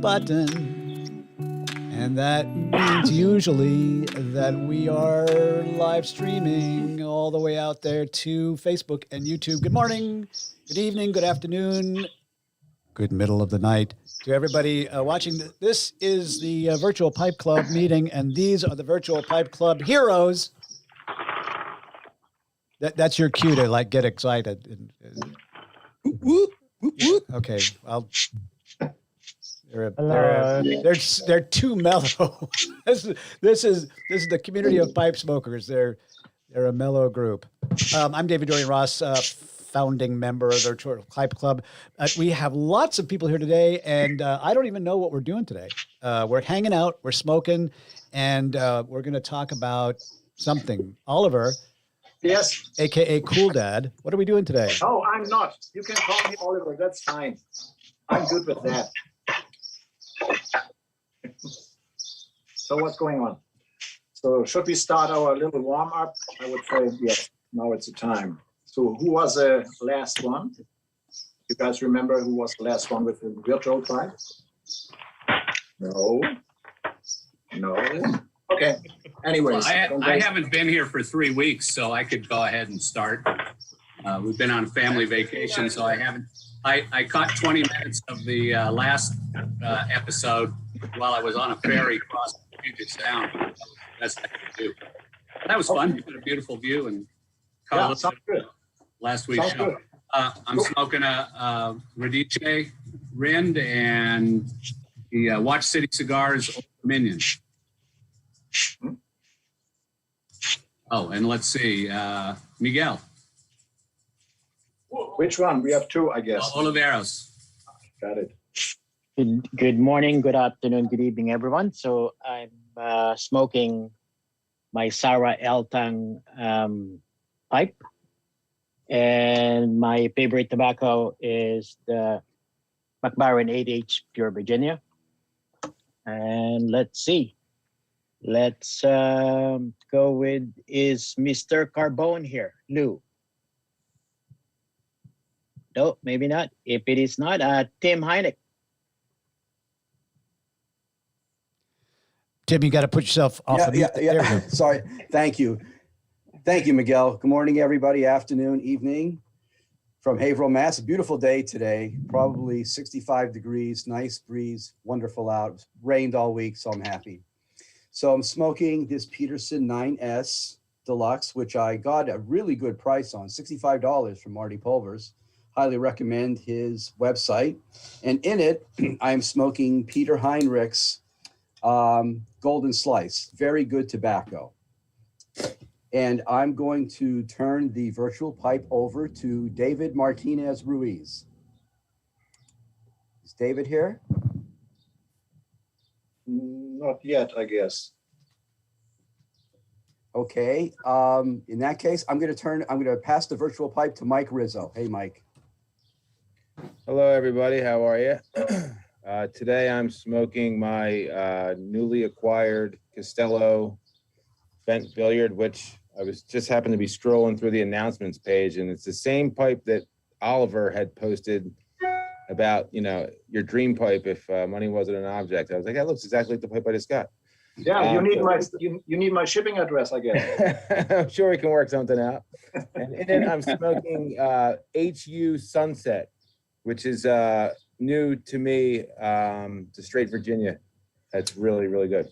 button. And that means usually that we are live streaming all the way out there to Facebook and YouTube. Good morning, good evening, good afternoon, good middle of the night to everybody watching. This is the Virtual Pipe Club meeting, and these are the Virtual Pipe Club heroes. That's your cue to like get excited. Okay, they're too mellow. This is the community of pipe smokers. They're a mellow group. I'm David Dorian Ross, founding member of the Virtual Pipe Club. We have lots of people here today, and I don't even know what we're doing today. We're hanging out, we're smoking, and we're going to talk about something. Oliver. Yes. AKA Cool Dad. What are we doing today? Oh, I'm not. You can call me Oliver. That's fine. I'm good with that. So what's going on? So should we start our little warm up? I would say yes. Now it's the time. So who was the last one? You guys remember who was the last one with the virtual pipe? No. Okay. Anyways, well, I haven't been here for 3 weeks, so I could go ahead and start. We've been on family vacation, so I haven't. I caught 20 minutes of the last episode while I was on a ferry across Puget Sound. That was the best I could do. That was fun. You had a beautiful view and caught a little bit of last week's show. I'm smoking a Radice Rind and the Watch City Cigars Old Dominion. Oh, and let's see, Miguel. Which one? We have two, I guess. Oliveros. Got it. Good morning, good afternoon, good evening, everyone. So I'm smoking my Sarah Eltang pipe. And my favorite tobacco is the McBaron 8H Pure Virginia. And let's see. Let's go with, is Mr. Carbone here? Lou? No, maybe not. If it is not, Tim Heineck. Tim, you got to put yourself off the mute. Yeah. Sorry. Thank you, Miguel. Good morning, everybody. Afternoon, evening from Haverhill, Mass. A beautiful day today. Probably 65 degrees, nice breeze, wonderful out. It's rained all week, so I'm happy. So I'm smoking this Peterson 9S Deluxe, which I got a really good price on, $65 from Marty Pulvers. Highly recommend his website. And in it, I'm smoking Peter Heinrich's Golden Slice. Very good tobacco. And I'm going to turn the virtual pipe over to David Martinez Ruiz. Is David here? Not yet, I guess. Okay. In that case, I'm going to pass the virtual pipe to Mike Rizzo. Hey, Mike. Hello, everybody. How are you? Today, I'm smoking my newly acquired Castello bent billiard, which I was just happened to be strolling through the announcements page, and it's the same pipe that Oliver had posted about, your dream pipe if money wasn't an object. I was like, that looks exactly like the pipe I just got. Yeah, you need my shipping address, I guess. I'm sure we can work something out. And then I'm smoking HU Sunset, which is new to me, to straight Virginia. That's really, really good.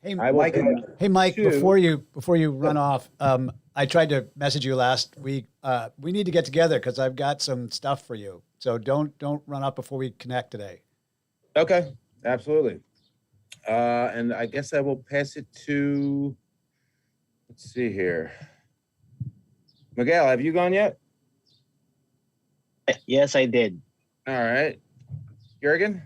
Hey, Mike, before you run off, I tried to message you last week. We need to get together because I've got some stuff for you. So don't run off before we connect today. Okay, absolutely. And I guess I will pass it to, let's see here. Miguel, have you gone yet? Yes, I did. All right. Jürgen?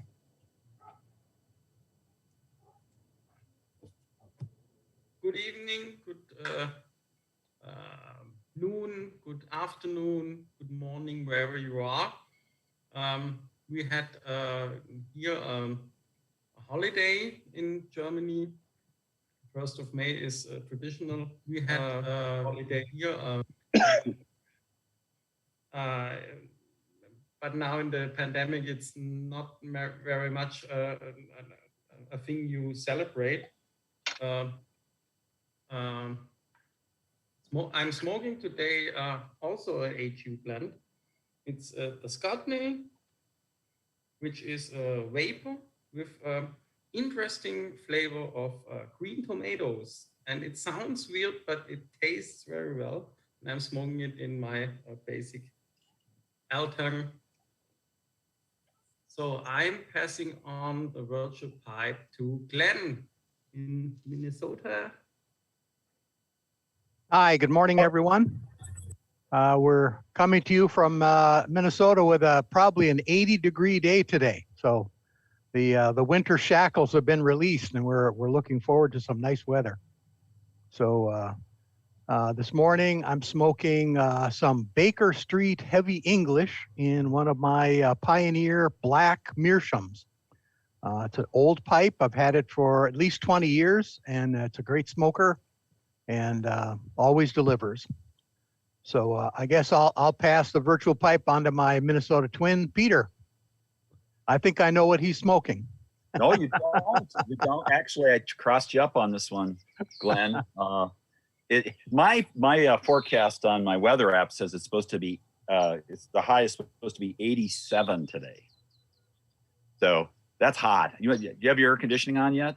Good evening, good noon, good afternoon, good morning, wherever you are. We had here a holiday in Germany. 1st of May is traditional. We had a holiday here. but now in the pandemic, it's not very much a thing you celebrate. I'm smoking today also a HU blend. It's the Scotney, which is a vapor with interesting flavor of green tomatoes. And it sounds weird, but it tastes very well. And I'm smoking it in my basic L-tongue. So I'm passing on the virtual pipe to Glenn in Minnesota. Hi, good morning, everyone. We're coming to you from Minnesota with probably an 80-degree day today. So the winter shackles have been released, and we're looking forward to some nice weather. So this morning I'm smoking some Baker Street Heavy English in one of my Pioneer Black Meerschaums. It's an old pipe. I've had it for at least 20 years, and it's a great smoker and always delivers. So I guess I'll pass the virtual pipe onto my Minnesota twin, Peter. I think I know what he's smoking. No, you don't. You don't. Actually, I crossed you up on this one, Glenn. My forecast on my weather app says it's supposed to be it's the high is supposed to be 87 today. So that's hot. Do you have your air conditioning on yet,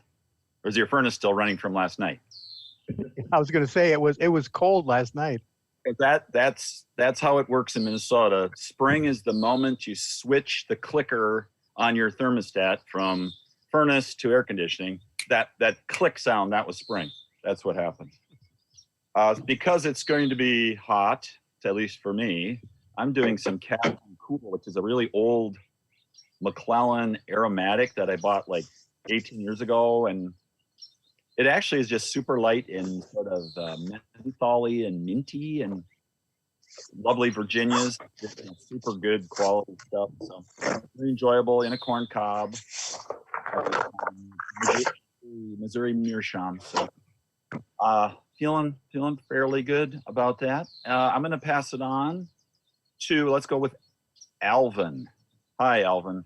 or is your furnace still running from last night? I was going to say it was cold last night. That's how it works in Minnesota. Spring is the moment you switch the clicker on your thermostat from furnace to air conditioning. That click sound, that was spring. That's what happens. Because it's going to be hot, at least for me, I'm doing some Captain Cool, which is a really old McClellan aromatic that I bought like 18 years ago, and it actually is just super light and sort of mentholy and minty and lovely Virginias, just super good quality stuff. So very enjoyable in a corn cob, Missouri Meerschaum. So feeling fairly good about that. I'm going to pass it on to, let's go with Alvin. Hi, Alvin.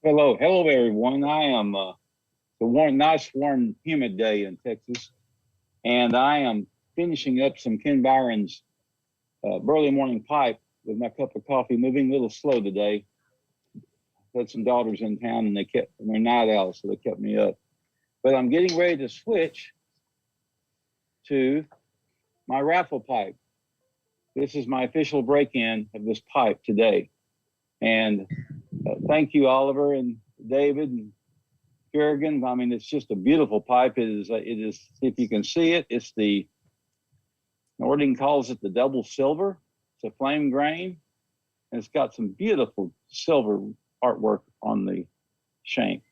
Hello everyone. I am nice, warm, humid day in Texas, and I am finishing up some Ken Byron's Burley Morning Pipe with my cup of coffee. Moving a little slow today. Had some daughters in town, and they're night owls, so they kept me up. But I'm getting ready to switch to my Raffle pipe. This is my official break-in of this pipe today, and thank you, Oliver and David and Kerrigan. I mean, it's just a beautiful pipe. It is, if you can see it, it's the, Nording calls it the double silver. It's a flame grain, and it's got some beautiful silver artwork on the shank.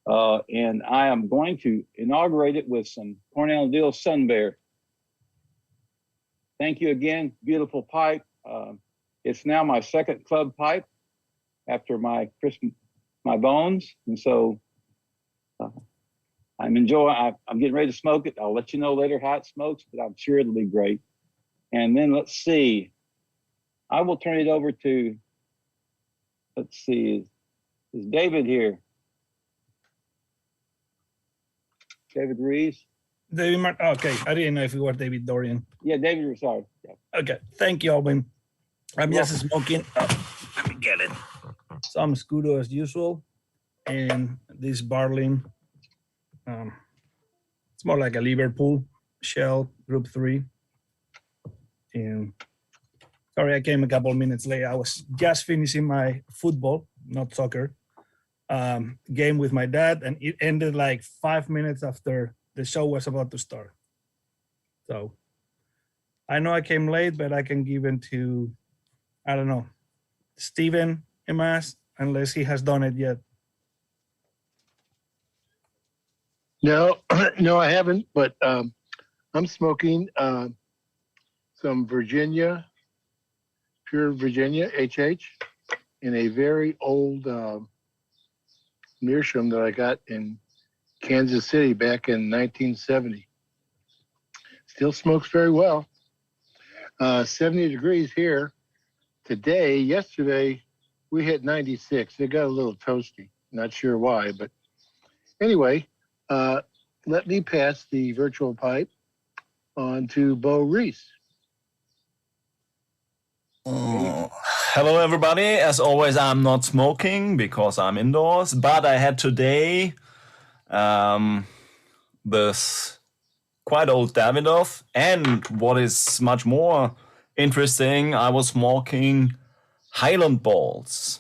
And I am going to inaugurate it with some Cornell Deal Sun Bear. Thank you again, beautiful pipe. It's now my second club pipe after my bones, and so I'm getting ready to smoke it. I'll let you know later how it smokes, but I'm sure it'll be great. And then let's see, I will turn it over to, let's see, is David here? David Rees? David Martin. Okay, I didn't know if it was David Dorian. Yeah, David Rosard. Yeah. Okay, thank you, Alvin. I'm just smoking. Let me get it. Some Scudo as usual, and this Barlin. It's more like a Liverpool Shell Group 3. And sorry, I came a couple of minutes late. I was just finishing my football, not soccer, game with my dad, and it ended like 5 minutes after the show was about to start. So I know I came late, but I can give it to, I don't know, Steven Emas, unless he has done it yet. No, no, I haven't, but I'm smoking some Virginia, pure Virginia, HH, in a very old meerschaum that I got in Kansas City back in 1970. Still smokes very well. 70 degrees here today. Yesterday we hit 96. It got a little toasty. Not sure why, but anyway, let me pass the virtual pipe on to Bo Reese. Hello, everybody. As always, I'm not smoking because I'm indoors, but I had today this quite old Davidoff, and what is much more interesting, I was smoking Highland Balls.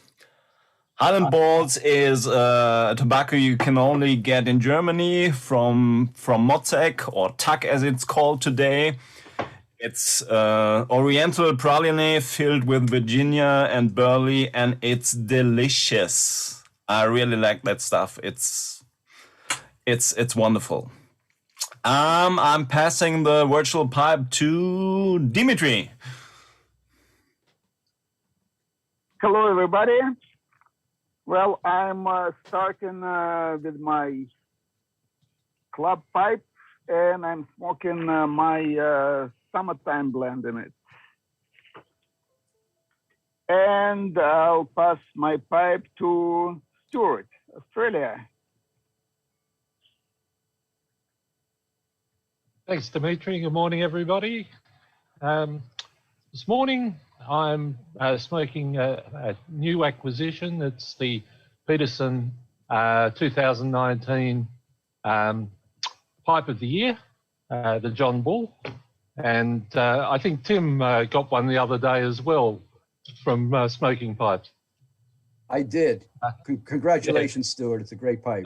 Highland Balls is a tobacco you can only get in Germany from Mozek, or TAC as it's called today. It's Oriental praline filled with Virginia and Burley, and it's delicious. I really like that stuff. It's wonderful. I'm passing the virtual pipe to Dimitri. Hello, everybody. Well, I'm starting with my club pipe, and I'm smoking my summertime blend in it. And I'll pass my pipe to Stuart, Australia. Thanks, Dimitri. Good morning, everybody. This morning, I'm smoking a new acquisition. It's the Peterson 2019 Pipe of the Year, the John Bull. And I think Tim got one the other day as well from Smoking Pipes. I did. Congratulations, Stuart. It's a great pipe.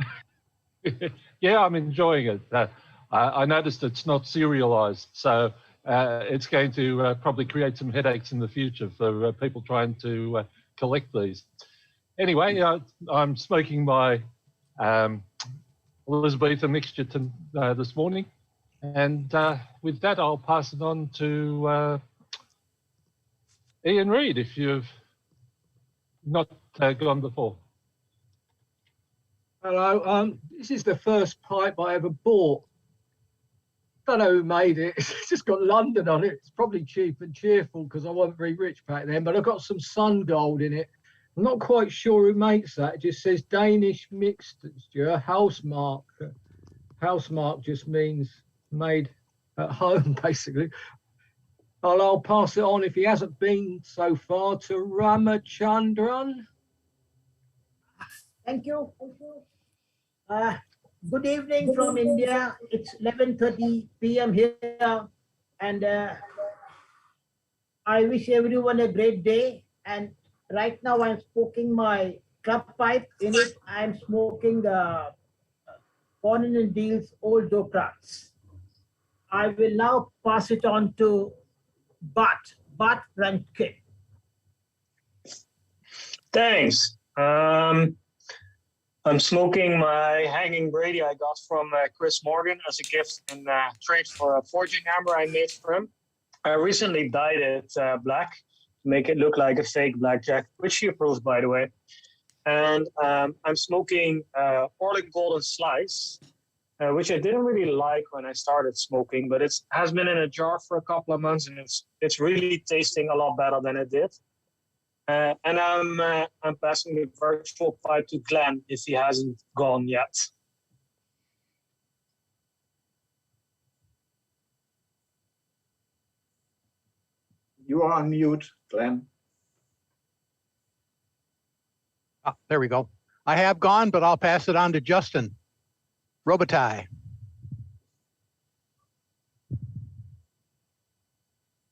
Yeah, I'm enjoying it. I noticed it's not serialized, so it's going to probably create some headaches in the future for people trying to collect these. Anyway, I'm smoking my Elizabethan mixture this morning, and with that, I'll pass it on to Ian Reid, if you've not gone before. Hello, this is the first pipe I ever bought. Don't know who made it. It's just got London on it. It's probably cheap and cheerful because I wasn't very rich back then, but I've got some sun gold in it. I'm not quite sure who makes that. It just says Danish mixture, Housemark. Housemark just means made at home, basically. I'll pass it on, if he hasn't been so far, to Ramachandran. Thank you. Good evening from India. It's 11:30 p.m. here, and I wish everyone a great day. And right now I'm smoking my club pipe. In it, I'm smoking Conan and Deal's Old Docrats. I will now pass it on to Bart Franke. Thanks. I'm smoking my Hanging Brady I got from Chris Morgan as a gift in trade for a forging hammer I made for him. I recently dyed it black to make it look like a fake blackjack, which he approves, by the way. And I'm smoking Orlik Golden Slice, which I didn't really like when I started smoking, but it has been in a jar for a couple of months, and it's really tasting a lot better than it did. And I'm passing the virtual pipe to Glenn if he hasn't gone yet. You are on mute, Glenn. Ah, there we go. I have gone, but I'll pass it on to Justin Robitaille.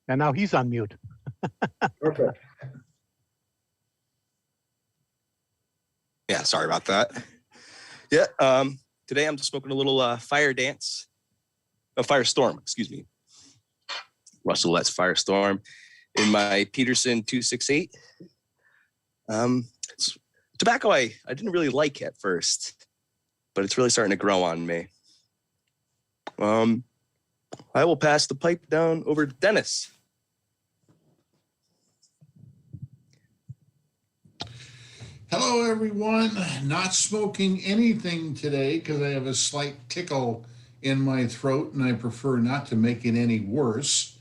And now he's on mute. Perfect. Yeah, sorry about that. Yeah, today I'm just smoking a little Firestorm, excuse me. Russell Let's Firestorm in my Peterson 268. It's tobacco I didn't really like at first, but it's really starting to grow on me. I will pass the pipe down over to Dennis. Hello, everyone. Not smoking anything today because I have a slight tickle in my throat and I prefer not to make it any worse.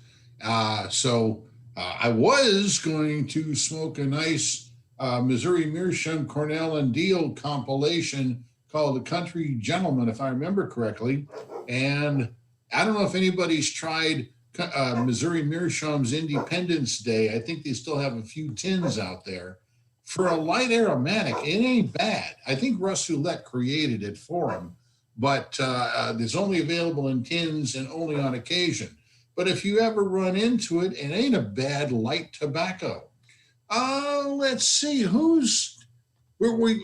So I was going to smoke a nice Missouri Meerschaum, Cornell, and Deal compilation called The Country Gentleman, if I remember correctly. And I don't know if anybody's tried Missouri Meerschaum's Independence Day. I think they still have a few tins out there. For a light aromatic, it ain't bad. I think Russ Roulette created it for him, but it's only available in tins and only on occasion. But if you ever run into it, it ain't a bad light tobacco. Let's see, we're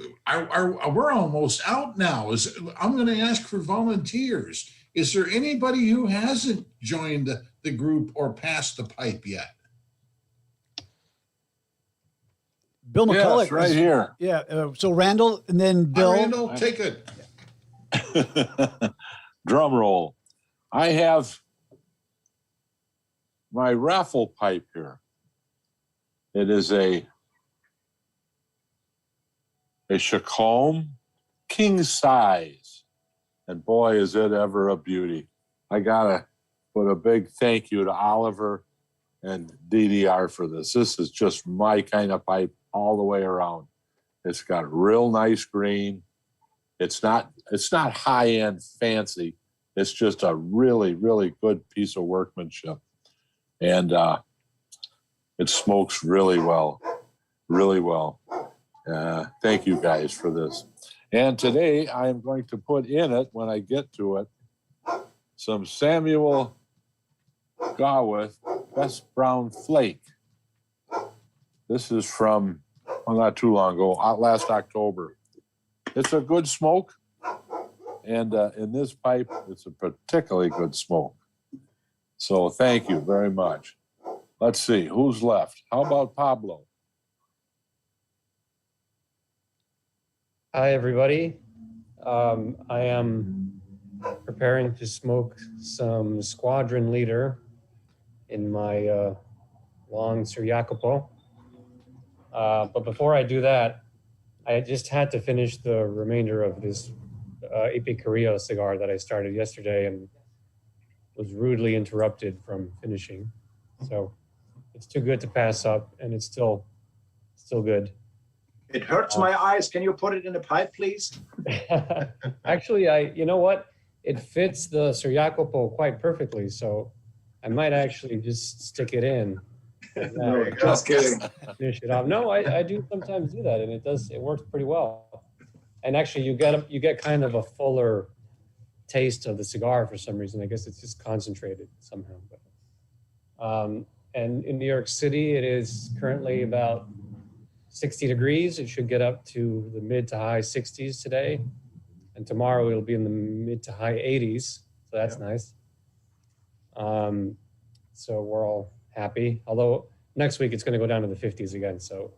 almost out now. I'm going to ask for volunteers. Is there anybody who hasn't joined the group or passed the pipe yet? Bill McCullough. Yes, right here. Yeah. So Randall and then Bill. Randall, take it. Drum roll. I have my Raffle pipe here. It is a Chacombe king size. And boy, is it ever a beauty. I gotta put a big thank you to Oliver and DDR for this. This is just my kind of pipe all the way around. It's got real nice green. It's not high-end fancy. It's just a really, really good piece of workmanship. And it smokes really well, really well. Thank you guys for this. And today I am going to put in it, when I get to it, some Samuel Gawith Best Brown Flake. This is from, well, not too long ago, last October. It's a good smoke. And in this pipe, it's a particularly good smoke. So thank you very much. Let's see, who's left? How about Pablo? Hi, everybody. I am preparing to smoke some Squadron Leader in my long Sir Jacopo. But before I do that, I just had to finish the remainder of this Epicurio cigar that I started yesterday and was rudely interrupted from finishing. So it's too good to pass up, and it's still good. It hurts my eyes. Can you put it in a pipe, please? Actually, you know what? It fits the Sir Jacopo quite perfectly, so I might actually just stick it in. No, just kidding. Finish it off. No, I do sometimes do that, and it works pretty well. And actually, you get kind of a fuller taste of the cigar for some reason. I guess it's just concentrated somehow. But, and in New York City, it is currently about 60 degrees. It should get up to the mid to high 60s today. And tomorrow it'll be in the mid to high 80s. So that's nice. So we're all happy. Although next week it's going to go down to the 50s again. So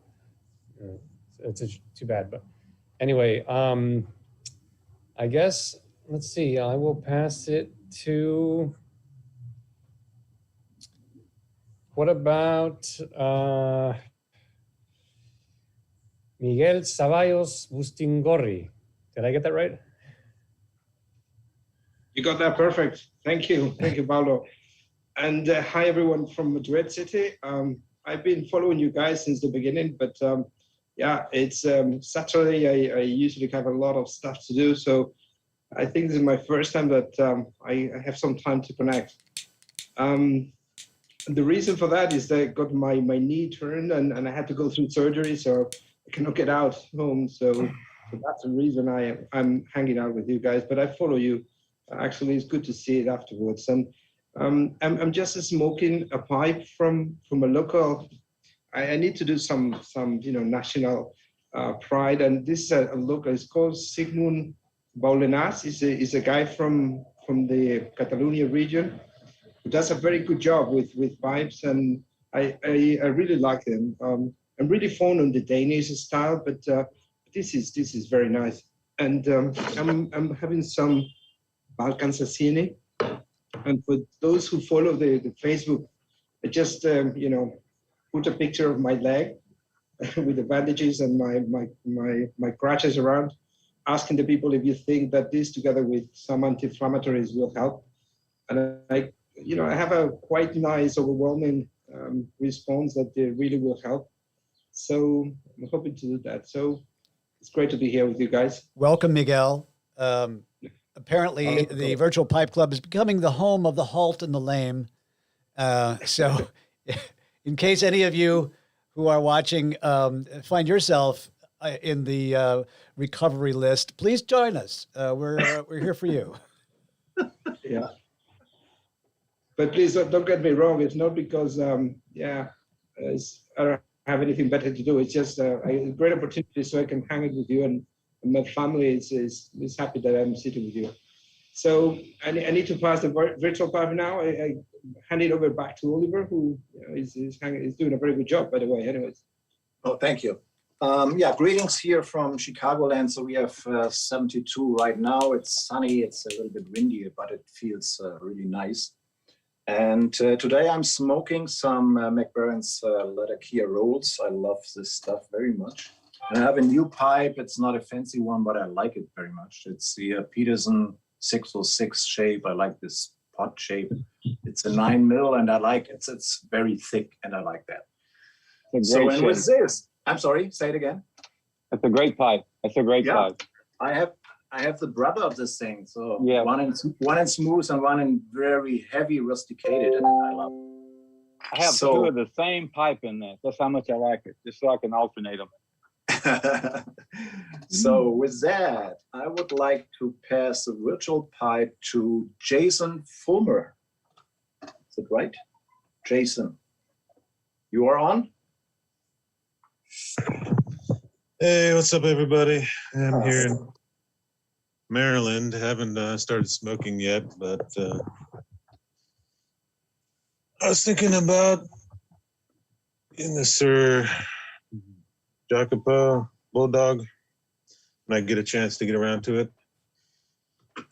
it's too bad. But anyway, I guess, let's see. I will pass it to, what about Miguel Ceballos Bustingorri. Did I get that right? You got that perfect. Thank you. Thank you, Paulo. And hi, everyone from Madrid City. I've been following you guys since the beginning, but yeah, it's Saturday. I usually have a lot of stuff to do. So I think this is my first time that I have some time to connect. The reason for that is that I got my knee turned and I had to go through surgery. So I cannot get out home. So that's the reason I'm hanging out with you guys, but I follow you. Actually, it's good to see it afterwards. And I'm just smoking a pipe from a local. I need to do some national pride. And this is a local. It's called Sigmund Baulenas. He's a guy from the Catalonia region who does a very good job with pipes, and I really like them. I'm really fond on the Danish style, but this is very nice. And I'm having some Balkan Sassini. And for those who follow the Facebook, I just put a picture of my leg with the bandages and my crutches around, asking the people if you think that this, together with some anti-inflammatories, will help. And I have a quite nice, overwhelming response that they really will help. So I'm hoping to do that. So it's great to be here with you guys. Welcome, Miguel. Apparently, the Virtual Pipe Club is becoming the home of the halt and the lame. So in case any of you who are watching find yourself in the recovery list, please join us. We're here for you. Yeah. But please don't get me wrong. It's not because, I don't have anything better to do. It's just a great opportunity so I can hang it with you, and my family is happy that I'm sitting with you. So I need to pass the virtual pipe now. I hand it over back to Oliver, who is doing a very good job, by the way. Anyways. Oh, thank you. Greetings here from Chicagoland. So we have 72 right now. It's sunny. It's a little bit windy, but it feels really nice. And today I'm smoking some McBaron's leather Kia rolls. I love this stuff very much. And I have a new pipe. It's not a fancy one, but I like it very much. It's the Peterson 606 shape. I like this pot shape. It's a 9 mil, and I like it. It's very thick, and I like that. So, and with this, I'm sorry, say it again. That's a great pipe. That's a great pipe. I have the brother of this thing. So yeah, one in smooth and one in very heavy rusticated, and I love it. I have two of the same pipe in there. That's how much I like it, just so I can alternate them. So with that, I would like to pass the virtual pipe to Jason Fulmer. Is it right? Jason, you are on? Hey, what's up, everybody? I'm here in Maryland. Haven't started smoking yet, but I was thinking about getting the Sir Jacopo Bulldog when I get a chance to get around to it.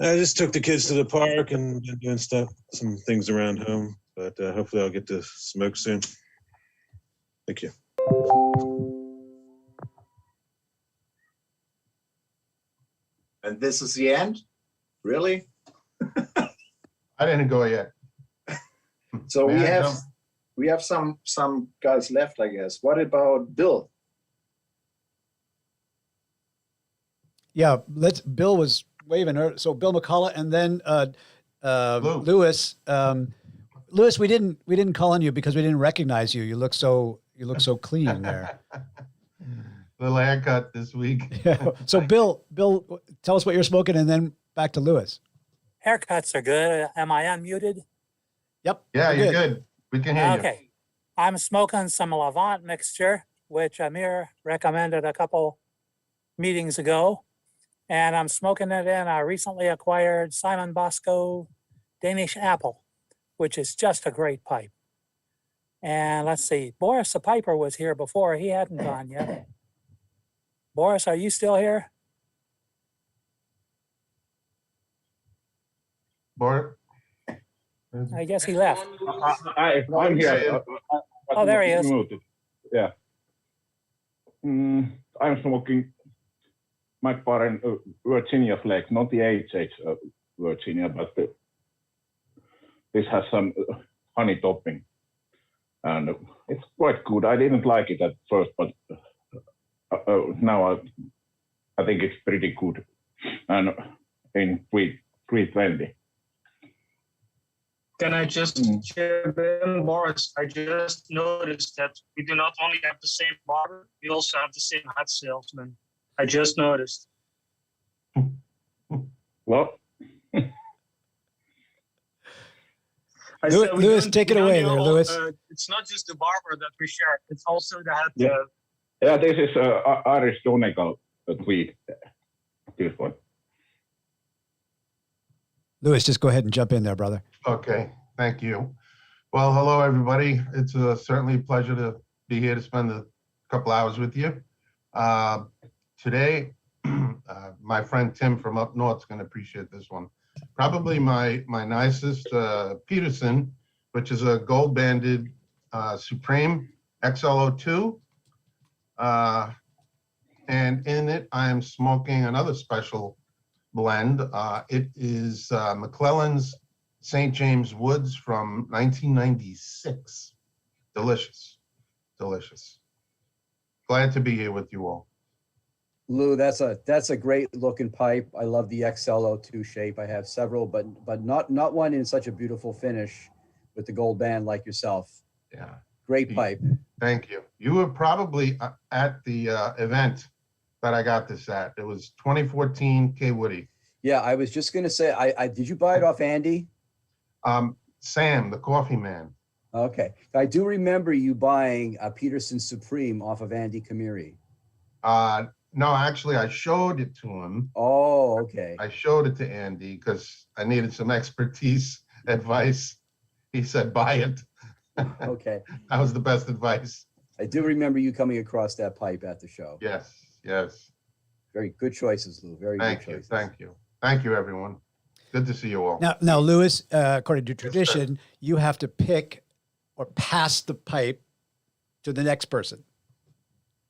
I just took the kids to the park and been doing some things around home, but hopefully I'll get to smoke soon. Thank you. And this is the end? Really? I didn't go yet. So we have some guys left, I guess. What about Bill? Yeah, Bill was waving her. So Bill McCullough, and then Lewis. Lewis, we didn't call on you because we didn't recognize you. You look so clean there. Little haircut this week. Yeah. So Bill, tell us what you're smoking, and then back to Lewis. Haircuts are good. Am I unmuted? Yep. Yeah, you're good. We can hear you. Okay. I'm smoking some Levant mixture, which Amir recommended a couple meetings ago. And I'm smoking it in a recently acquired Simon Bosco Danish Apple, which is just a great pipe. And let's see, Boris the Piper was here before. He hadn't gone yet. Boris, are you still here? Boris? I guess he left. I'm here. Oh, there he is. Yeah. I'm smoking McBaron Virginia Flex, not the HH Virginia, but this has some honey topping. And it's quite good. I didn't like it at first, but now I think it's pretty good. And in 320. Can I just chip in, Boris? I just noticed that we do not only have the same barber, we also have the same hat salesman. I just noticed. What? Lewis, take it away there, Lewis. It's not just the barber that we share, it's also the hat. Yeah, this is Irish Donegal tweet. This one. Lewis, just go ahead and jump in there, brother. Okay, thank you. Well, hello, everybody. It's certainly a pleasure to be here to spend a couple hours with you. Today, my friend Tim from up north is going to appreciate this one. Probably my nicest Peterson, which is a gold-banded Supreme XLO2. And in it, I am smoking another special blend. It is McClellan's St. James Woods from 1996. Delicious, delicious. Glad to be here with you all. Lou, that's a great looking pipe. I love the XLO2 shape. I have several, but not one in such a beautiful finish with the gold band like yourself. Yeah. Great pipe. Thank you. You were probably at the event that I got this at. It was 2014 K Woody. Yeah, I was just gonna say, I did you buy it off Andy? Sam, the coffee man. Okay, I do remember you buying a Peterson Supreme off of Andy Kamiri. No, actually, I showed it to him. Oh, okay. I showed it to Andy because I needed some expertise advice. He said, buy it. Okay. That was the best advice. I do remember you coming across that pipe at the show. Yes, yes. Very good choices, Lou. Very good choices. Thank you. Thank you, everyone. Good to see you all. Now, Louis, according to tradition, you have to pick or pass the pipe to the next person.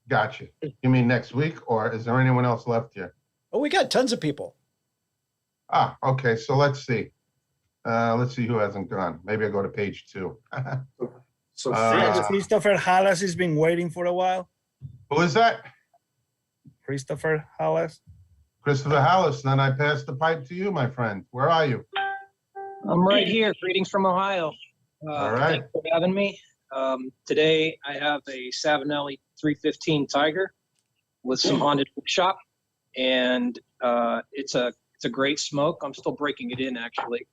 Gotcha. You mean next week, or is there anyone else left here? Oh, we got tons of people. Okay. So let's see. Let's see who hasn't gone. Maybe I go to page 2. So Christopher Hallas has been waiting for a while. Who is that? Christopher Hallas. Christopher Hallis. Then I pass the pipe to you, my friend. Where are you? I'm right here. Greetings from Ohio. All right. Thanks for having me. Today I have a Savinelli 315 Tiger with some haunted shop, and it's a great smoke. I'm still breaking it in actually,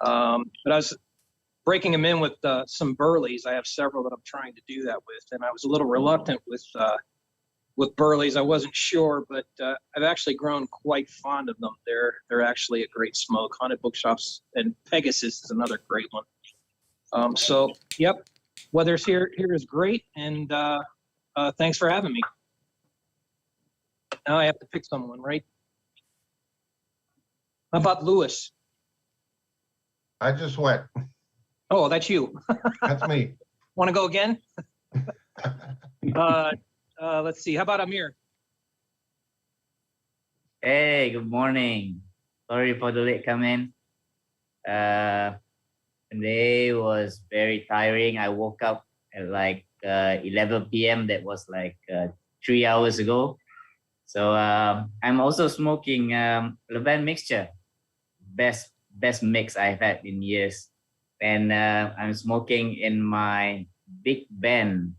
but I was breaking them in with some Burleys. I have several that I'm trying to do that with, and I was a little reluctant with Burleys. I wasn't sure, but I've actually grown quite fond of them. They're actually a great smoke. Haunted Bookshops and Pegasus is another great one. So yep, weather's here is great, and thanks for having me. Now I have to pick someone, right? How about Lewis? I just went. Oh, that's you. That's me. Want to go again? Let's see. How about Amir? Hey, good morning. Sorry for the late coming. Today was very tiring. I woke up at like 11 p.m. That was like 3 hours ago. So I'm also smoking Levant mixture. Best mix I've had in years. And I'm smoking in my Big Ben.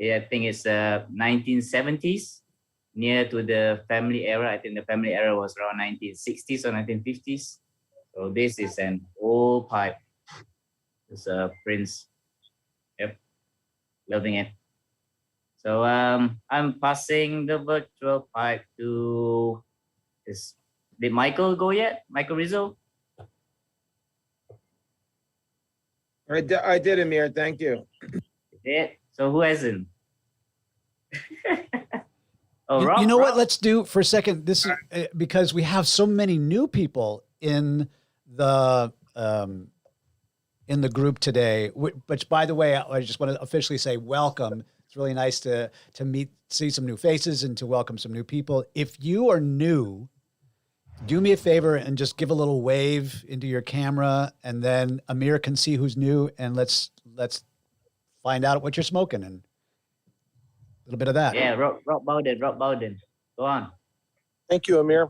I think it's 1970s, near to the family era. I think the family era was around 1960s or 1950s. So this is an old pipe. It's a Prince. Yep, loving it. So I'm passing the virtual pipe to. Did Michael go yet? Michael Rizzo? I did, Amir. Thank you. You did? So who hasn't? You know what? Let's do for a second. This is because we have so many new people in the group today. Which, by the way, I just want to officially say welcome. It's really nice to see some new faces and to welcome some new people. If you are new, do me a favor and just give a little wave into your camera, and then Amir can see who's new, and let's find out what you're smoking and a little bit of that. Yeah, Rob Bowden. Go on. Thank you, Amir.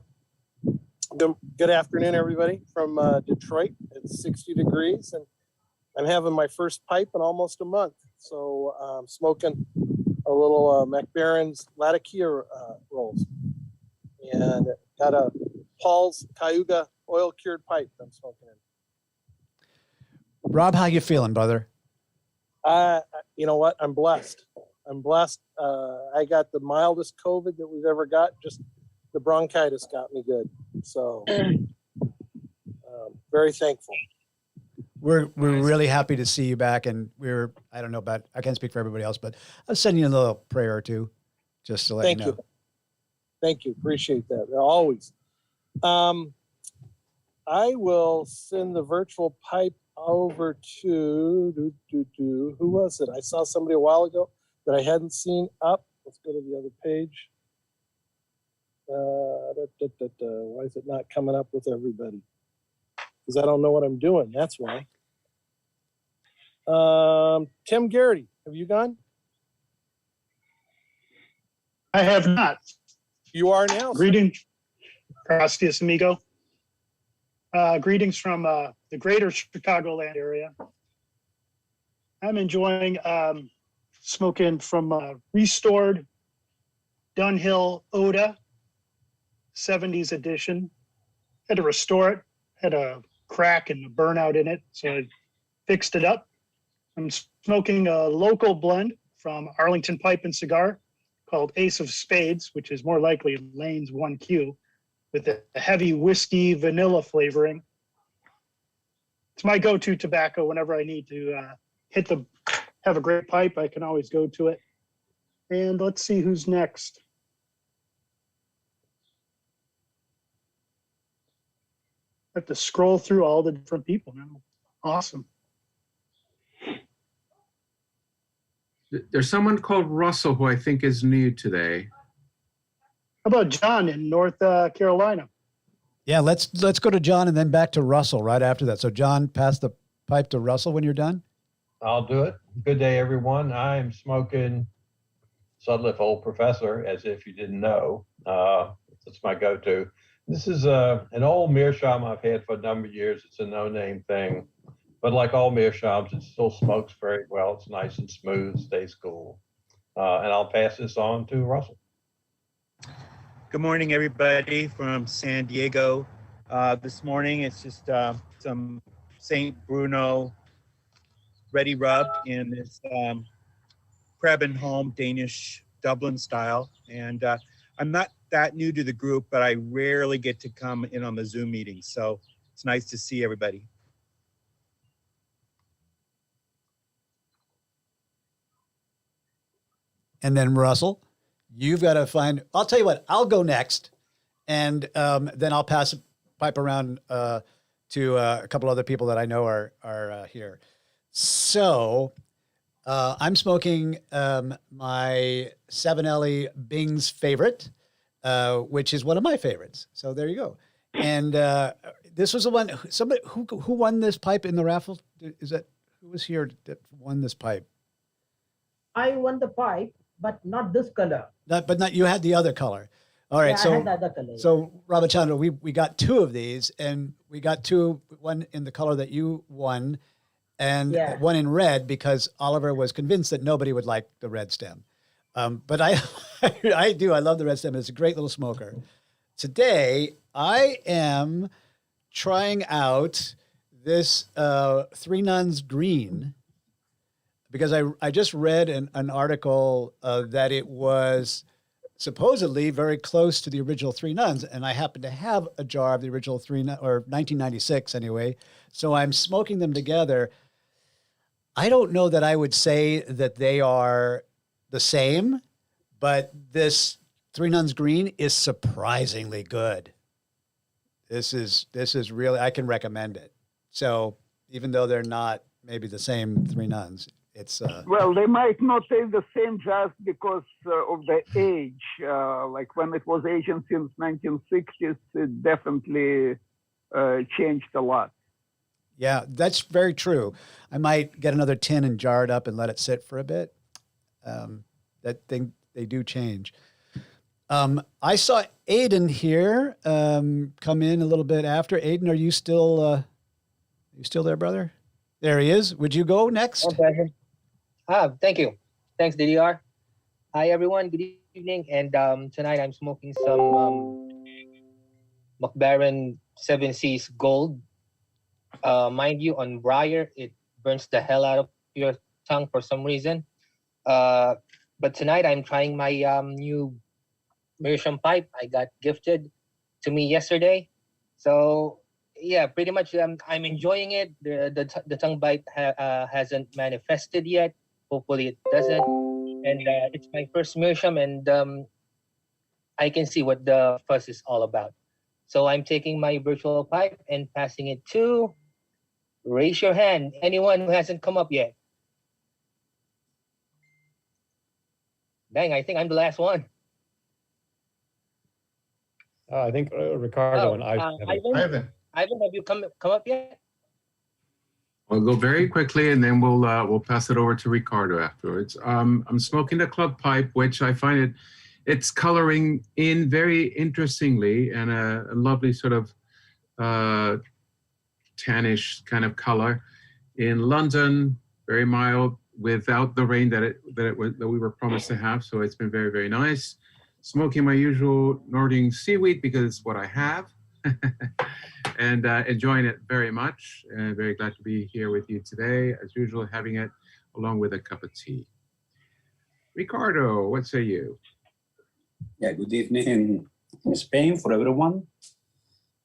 Good afternoon, everybody from Detroit. It's 60 degrees, and I'm having my first pipe in almost a month. So I'm smoking a little McBaron's Latakia rolls, and got a Paul's Cayuga oil cured pipe I'm smoking in. Rob, how you feeling, brother? You know what? I'm blessed. I got the mildest COVID that we've ever got. Just the bronchitis got me good. So very thankful. We're really happy to see you back, and I don't know about, I can't speak for everybody else, but I'll send you a little prayer or two just to let you know. Thank you. Appreciate that. Always. I will send the virtual pipe over to who was it? I saw somebody a while ago that I hadn't seen up. Let's go to the other page. Why is it not coming up with everybody? Because I don't know what I'm doing. That's why. Tim Garrity, have you gone? I have not. You are now. sir. Greetings. Gracias, amigo. Greetings from the greater Chicagoland area. I'm enjoying smoking from restored Dunhill Oda 70s edition. Had to restore it, had a crack and a burnout in it, so I fixed it up. I'm smoking a local blend from Arlington Pipe and Cigar called Ace of Spades, which is more likely Lane's 1Q, with a heavy whiskey vanilla flavoring. It's my go-to tobacco whenever I need to have a great pipe. I can always go to it. And let's see who's next. I have to scroll through all the different people now. Awesome. There's someone called Russell who I think is new today. How about John in North Carolina? Yeah, let's go to John and then back to Russell right after that. So John, pass the pipe to Russell when you're done. I'll do it. Good day, everyone. I'm smoking Sudliff Old Professor, as if you didn't know. That's my go-to. This is an old meerschaum I've had for a number of years. It's a no-name thing. But like all meerschaums, it still smokes very well. It's nice and smooth, stays cool. And I'll pass this on to Russell. Good morning, everybody from San Diego. This morning, it's just some St. Bruno ready rubbed in this Prebenholm Danish Dublin style. And I'm not that new to the group, but I rarely get to come in on the Zoom meetings. So it's nice to see everybody. And then Russell, you've got to find, I'll tell you what, I'll go next. And then I'll pass the pipe around to a couple other people that I know are here. So I'm smoking my 7Ellie Bing's favorite, which is one of my favorites. So there you go. And this was the one, somebody who won this pipe in the raffle? Is that, who was here that won this pipe? I won the pipe, but not this color. But you had the other color. All right. Yeah, so I had the other color. So Ramachandra, we got two of these, and we got one in the color that you won, and one in red because Oliver was convinced that nobody would like the red stem. But I love the red stem. It's a great little smoker. Today I am trying out this Three Nuns Green, because I just read an article that it was supposedly very close to the original Three Nuns, and I happen to have a jar of the original or 1996 anyway, so I'm smoking them together. I don't know that I would say that they are the same, but this Three Nuns Green is surprisingly good. This is really, I can recommend it. So even though they're not maybe the same Three Nuns, it's well, they might not taste the same just because of the age. Like when it was aged since 1960s, it definitely changed a lot. Yeah, that's very true. I might get another tin and jar it up and let it sit for a bit. They do change. I saw Aiden here come in a little bit after. Aiden, are you still there, brother? There he is. Would you go next? Okay. Thank you. Thanks, DDR. Hi, everyone. Good evening. And tonight I'm smoking some McBaron 7 Seas Gold. Mind you, on Briar, it burns the hell out of your tongue for some reason. But tonight I'm trying my new Meerschaum pipe. I got gifted to me yesterday. So yeah, pretty much I'm enjoying it. The tongue bite hasn't manifested yet. Hopefully it doesn't. And it's my first Meerschaum, and I can see what the fuss is all about. So I'm taking my virtual pipe and passing it to, raise your hand, anyone who hasn't come up yet. Dang, I think I'm the last one. I think Ricardo and Ivan, have you come up yet? I'll go very quickly, and then we'll pass it over to Ricardo afterwards. I'm smoking the club pipe, which I find it's coloring in very interestingly, and a lovely sort of tannish kind of color. In London, very mild, without the rain that we were promised to have. So it's been very, very nice. Smoking my usual Nordic seaweed because it's what I have, and enjoying it very much. And very glad to be here with you today, as usual, having it along with a cup of tea. Ricardo, what say you? Yeah, good evening in Spain for everyone.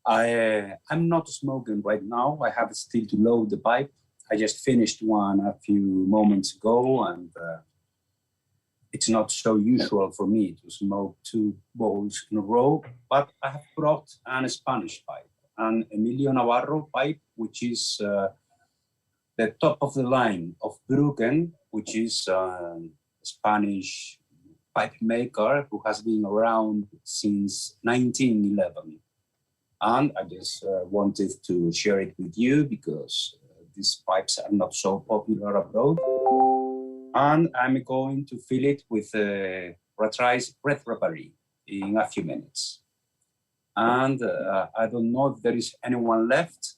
I'm not smoking right now. I have still to load the pipe. I just finished one a few moments ago, and it's not so usual for me to smoke 2 bowls in a row, but I have brought a Spanish pipe, an Emilio Navarro pipe, which is the top of the line of Bruggen, which is a Spanish pipe maker who has been around since 1911. And I just wanted to share it with you because these pipes are not so popular abroad. And I'm going to fill it with Ratrice Red Rubbery in a few minutes. And I don't know if there is anyone left.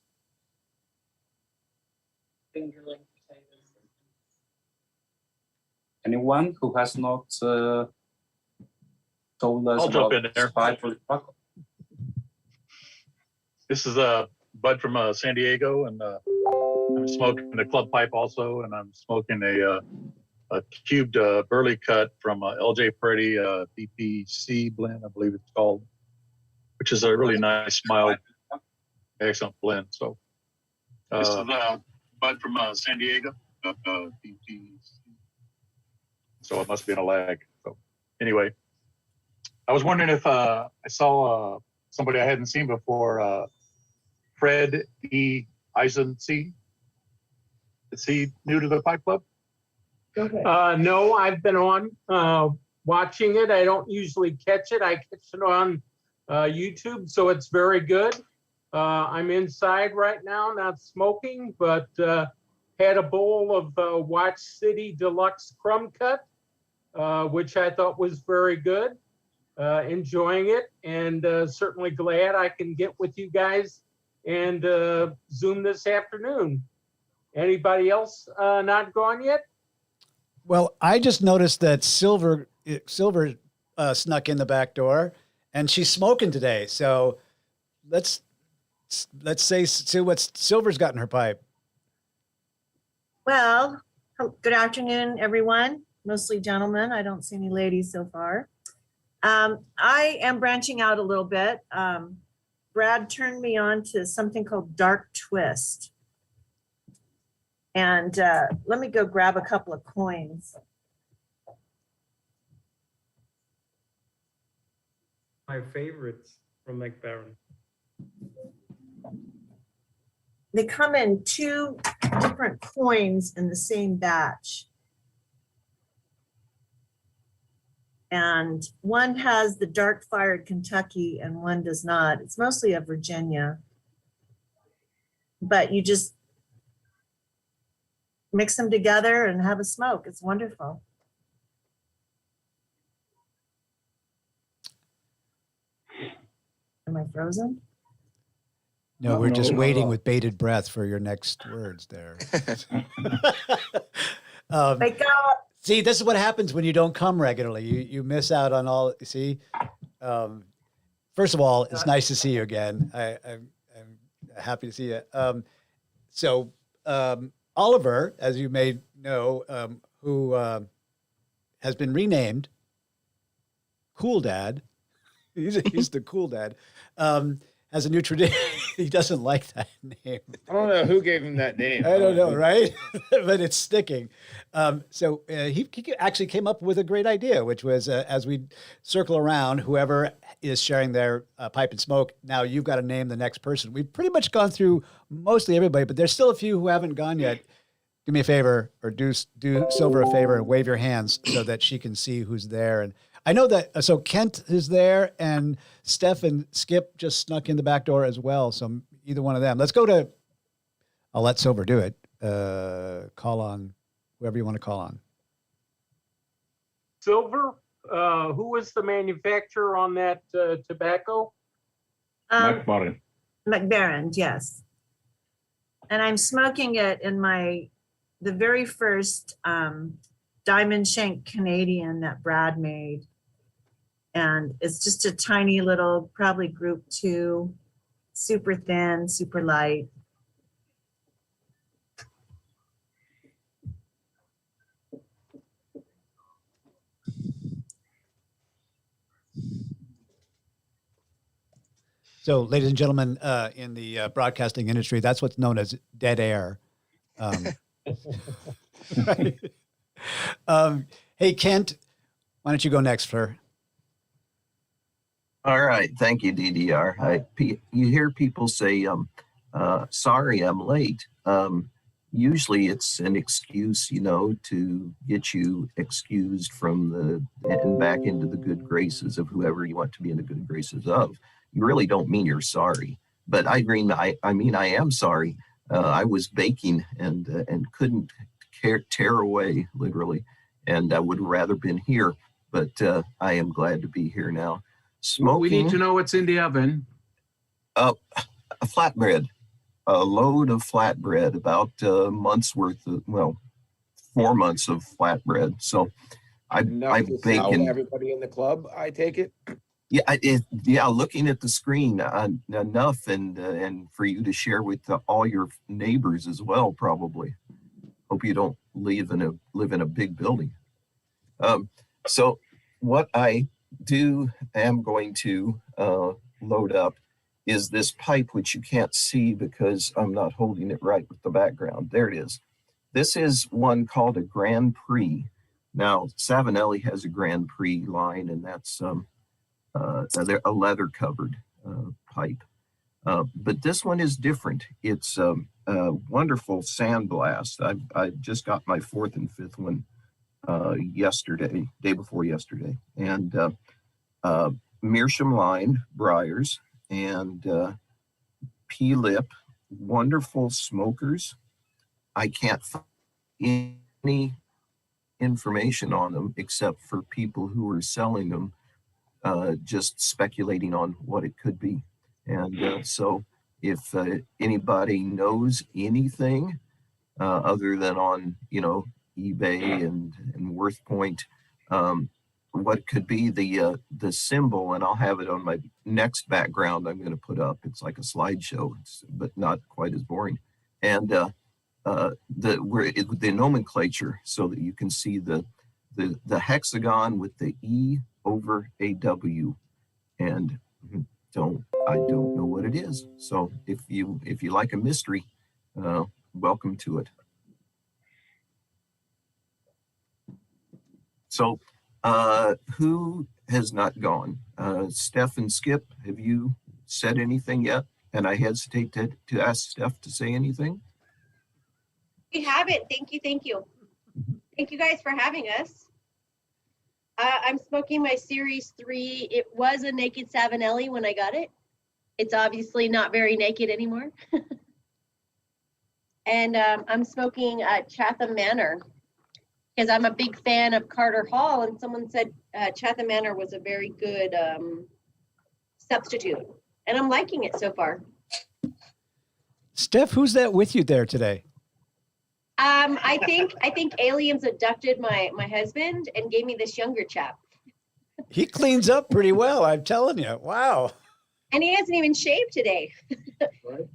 Anyone who has not told us I'll jump about in there. pipe or tobacco? This is Bud from San Diego, and I'm smoking a club pipe also, and I'm smoking a cubed burley cut from LJ Pretty BPC blend, I believe it's called, which is a really nice, mild, excellent blend. So this is Bud from San Diego, BPC. So it must be in a lag. So anyway, I was wondering if I saw somebody I hadn't seen before, Fred E. Eisensee. Is he new to the Pipe Club? No, I've been on watching it. I don't usually catch it. I catch it on YouTube, so it's very good. I'm inside right now, not smoking, but had a bowl of Watch City Deluxe Crumb Cut, which I thought was very good. Enjoying it, and certainly glad I can get with you guys and Zoom this afternoon. Anybody else not gone yet? Well, I just noticed that Silver snuck in the back door, and she's smoking today. So let's see what Silver's got in her pipe. Well, good afternoon, everyone. Mostly gentlemen. I don't see any ladies so far. I am branching out a little bit. Brad turned me on to something called Dark Twist. And let me go grab a couple of coins. My favorites from McBaron. They come in 2 different coins in the same batch. And one has the dark fired Kentucky and one does not. It's mostly a Virginia. But you just mix them together and have a smoke. It's wonderful. Am I frozen? No, we're just waiting with bated breath for your next words there. Wake up. See, this is what happens when you don't come regularly. You miss out on all. See, first of all, it's nice to see you again. I'm happy to see you. So Oliver, as you may know, who has been renamed Cool Dad. He's the Cool Dad. Has a new tradition. He doesn't like that name. I don't know who gave him that name. I don't know, right? But it's sticking. So he actually came up with a great idea, which was as we circle around, whoever is sharing their pipe and smoke, now you've got to name the next person. We've pretty much gone through mostly everybody, but there's still a few who haven't gone yet. Do me a favor, or do Silver a favor and wave your hands so that she can see who's there. And I know that, so Kent is there, and Steph and Skip just snuck in the back door as well. So either one of them. Let's go to, I'll let Silver do it. Call on whoever you want to call on. Silver, who was the manufacturer on that tobacco? McMorrin. McBaron, yes. And I'm smoking it in the very first Diamond Shank Canadian that Brad made. And it's just a tiny little, probably group 2, super thin, super light. So, ladies and gentlemen, in the broadcasting industry, that's what's known as dead air. Right? Hey, Kent, why don't you go next, sir? All right. Thank you, DDR. You hear people say, sorry, I'm late. Usually it's an excuse, to get you excused from and back into the good graces of whoever you want to be in the good graces of. You really don't mean you're sorry. But I am sorry. I was baking and couldn't tear away, literally. And I would have rather been here, but I am glad to be here now. Smoking. We need to know what's in the oven. A flatbread, a load of flatbread, about a month's worth of, 4 months of flatbread. So I've baking. Everybody in the club, I take it. Yeah, looking at the screen enough, and for you to share with all your neighbors as well, probably. Hope you don't live in a big building. So what I am going to load up is this pipe, which you can't see because I'm not holding it right with the background. There it is. This is one called a Grand Prix. Now, Savinelli has a Grand Prix line, and that's a leather covered pipe. But this one is different. It's a wonderful sandblast. I just got my 4th and 5th one day before yesterday, and meerschaum lined briars and P-lip, wonderful smokers. I can't find any information on them except for people who are selling them, just speculating on what it could be. And so if anybody knows anything other than on eBay and WorthPoint, what could be the symbol, and I'll have it on my next background I'm going to put up. It's like a slideshow, but not quite as boring. And the nomenclature, so that you can see the hexagon with the E over a W, and I don't know what it is. So if you like a mystery, welcome to it. So who has not gone? Steph and Skip, have you said anything yet? And I hesitate to ask Steph to say anything. We haven't. Thank you. Thank you. Thank you guys for having us. I'm smoking my Series 3. It was a naked Savinelli when I got it. It's obviously not very naked anymore. And I'm smoking Chatham Manor because I'm a big fan of Carter Hall, and someone said Chatham Manor was a very good substitute, and I'm liking it so far. Steph, who's that with you there today? I think aliens abducted my husband and gave me this younger chap. He cleans up pretty well, I'm telling you. Wow. And he hasn't even shaved today.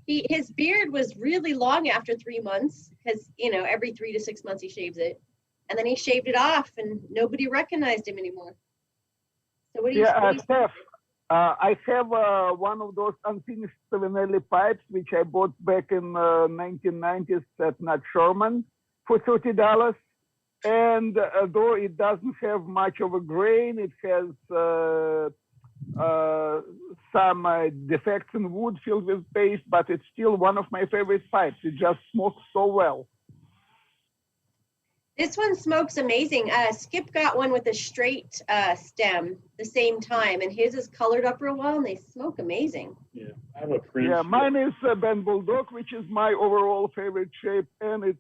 His beard was really long after 3 months, because every 3 to 6 months he shaves it, and then he shaved it off, and nobody recognized him anymore. So what do you? Steph, I have one of those unfinished Savinelli pipes, which I bought back in 1990s at Nat Sherman for $30. And though it doesn't have much of a grain, it has some defects in wood filled with paste, but it's still one of my favorite pipes. It just smokes so well. This one smokes amazing. Skip got one with a straight stem the same time, and his is colored up real well, and they smoke amazing. Yeah, I have a French. Yeah, mine is Ben Bulldog, which is my overall favorite shape, and it's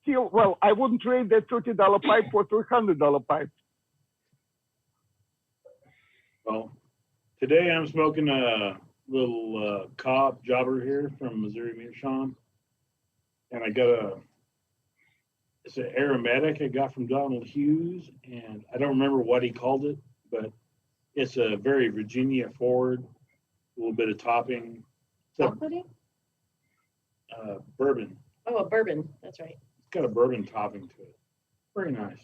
still, I wouldn't trade that $30 pipe for $300 pipe. Well, today I'm smoking a little cob jobber here from Missouri Meerschaum. And I got it's an aromatic I got from Donald Hughes. And I don't remember what he called it, but it's a very Virginia forward, a little bit of topping. It's Pudding? bourbon. Oh, a bourbon. That's right. It's got a bourbon topping to it. Very nice.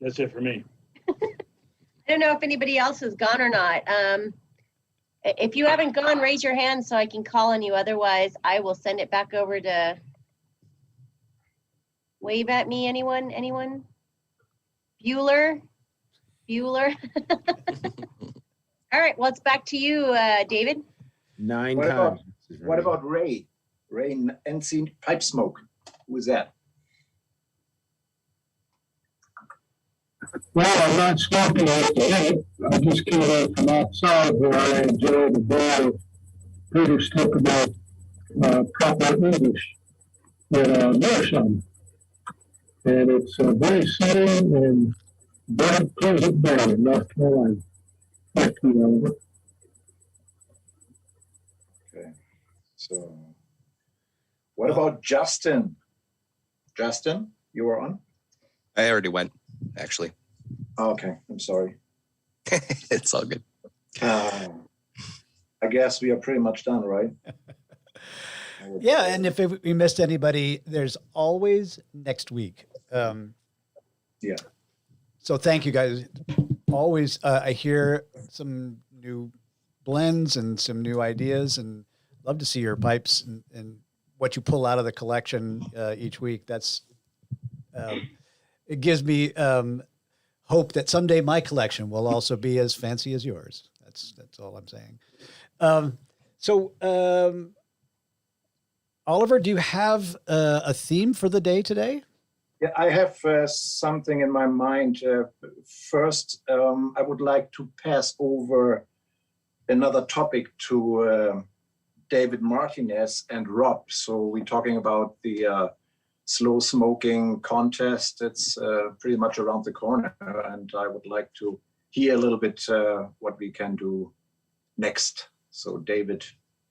That's it for me. I don't know if anybody else has gone or not. If you haven't gone, raise your hand so I can call on you. Otherwise, I will send it back over to wave at me. Anyone? Anyone? Bueller? Bueller? All right. Well, it's back to you, David. 9 What times. What about Ray? Ray NC Pipe Smoke. Who is that? Well, I'm not smoking at the end. I just came in from outside where I enjoyed the day of Peter's talk about proper English in Meerschaum. And it's very setting and very pleasant day in North Carolina. Thank you, Albert. Okay. So, what about Justin? Justin, you were on? I already went, actually. Oh, okay, I'm sorry. It's all good. I guess we are pretty much done, right? Yeah, and if we missed anybody, there's always next week. Yeah. So thank you guys. Always, I hear some new blends and some new ideas, and love to see your pipes and what you pull out of the collection each week. That's it gives me hope that someday my collection will also be as fancy as yours. That's all I'm saying. Oliver, do you have a theme for the day today? Yeah, I have something in my mind. First, I would like to pass over another topic to David Martinez and Rob. So we're talking about the slow smoking contest. It's pretty much around the corner, and I would like to hear a little bit what we can do next. So David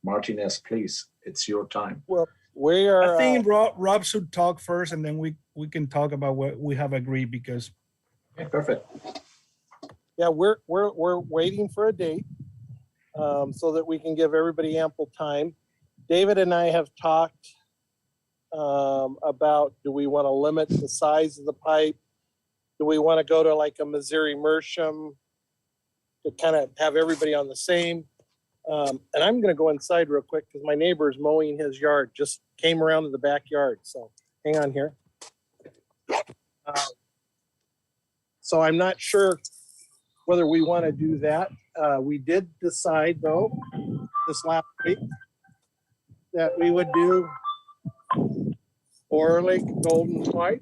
Martinez, please, it's your time. Well, we are. I think Rob should talk first, and then we can talk about what we have agreed because. Okay, perfect. Yeah, we're waiting for a date so that we can give everybody ample time. David and I have talked about, do we want to limit the size of the pipe? Do we want to go to like a Missouri Meerschaum to kind of have everybody on the same? And I'm going to go inside real quick because my neighbor is mowing his yard, just came around to the backyard. So hang on here. So I'm not sure whether we want to do that. We did decide though, this last week, that we would do Orlick Golden White.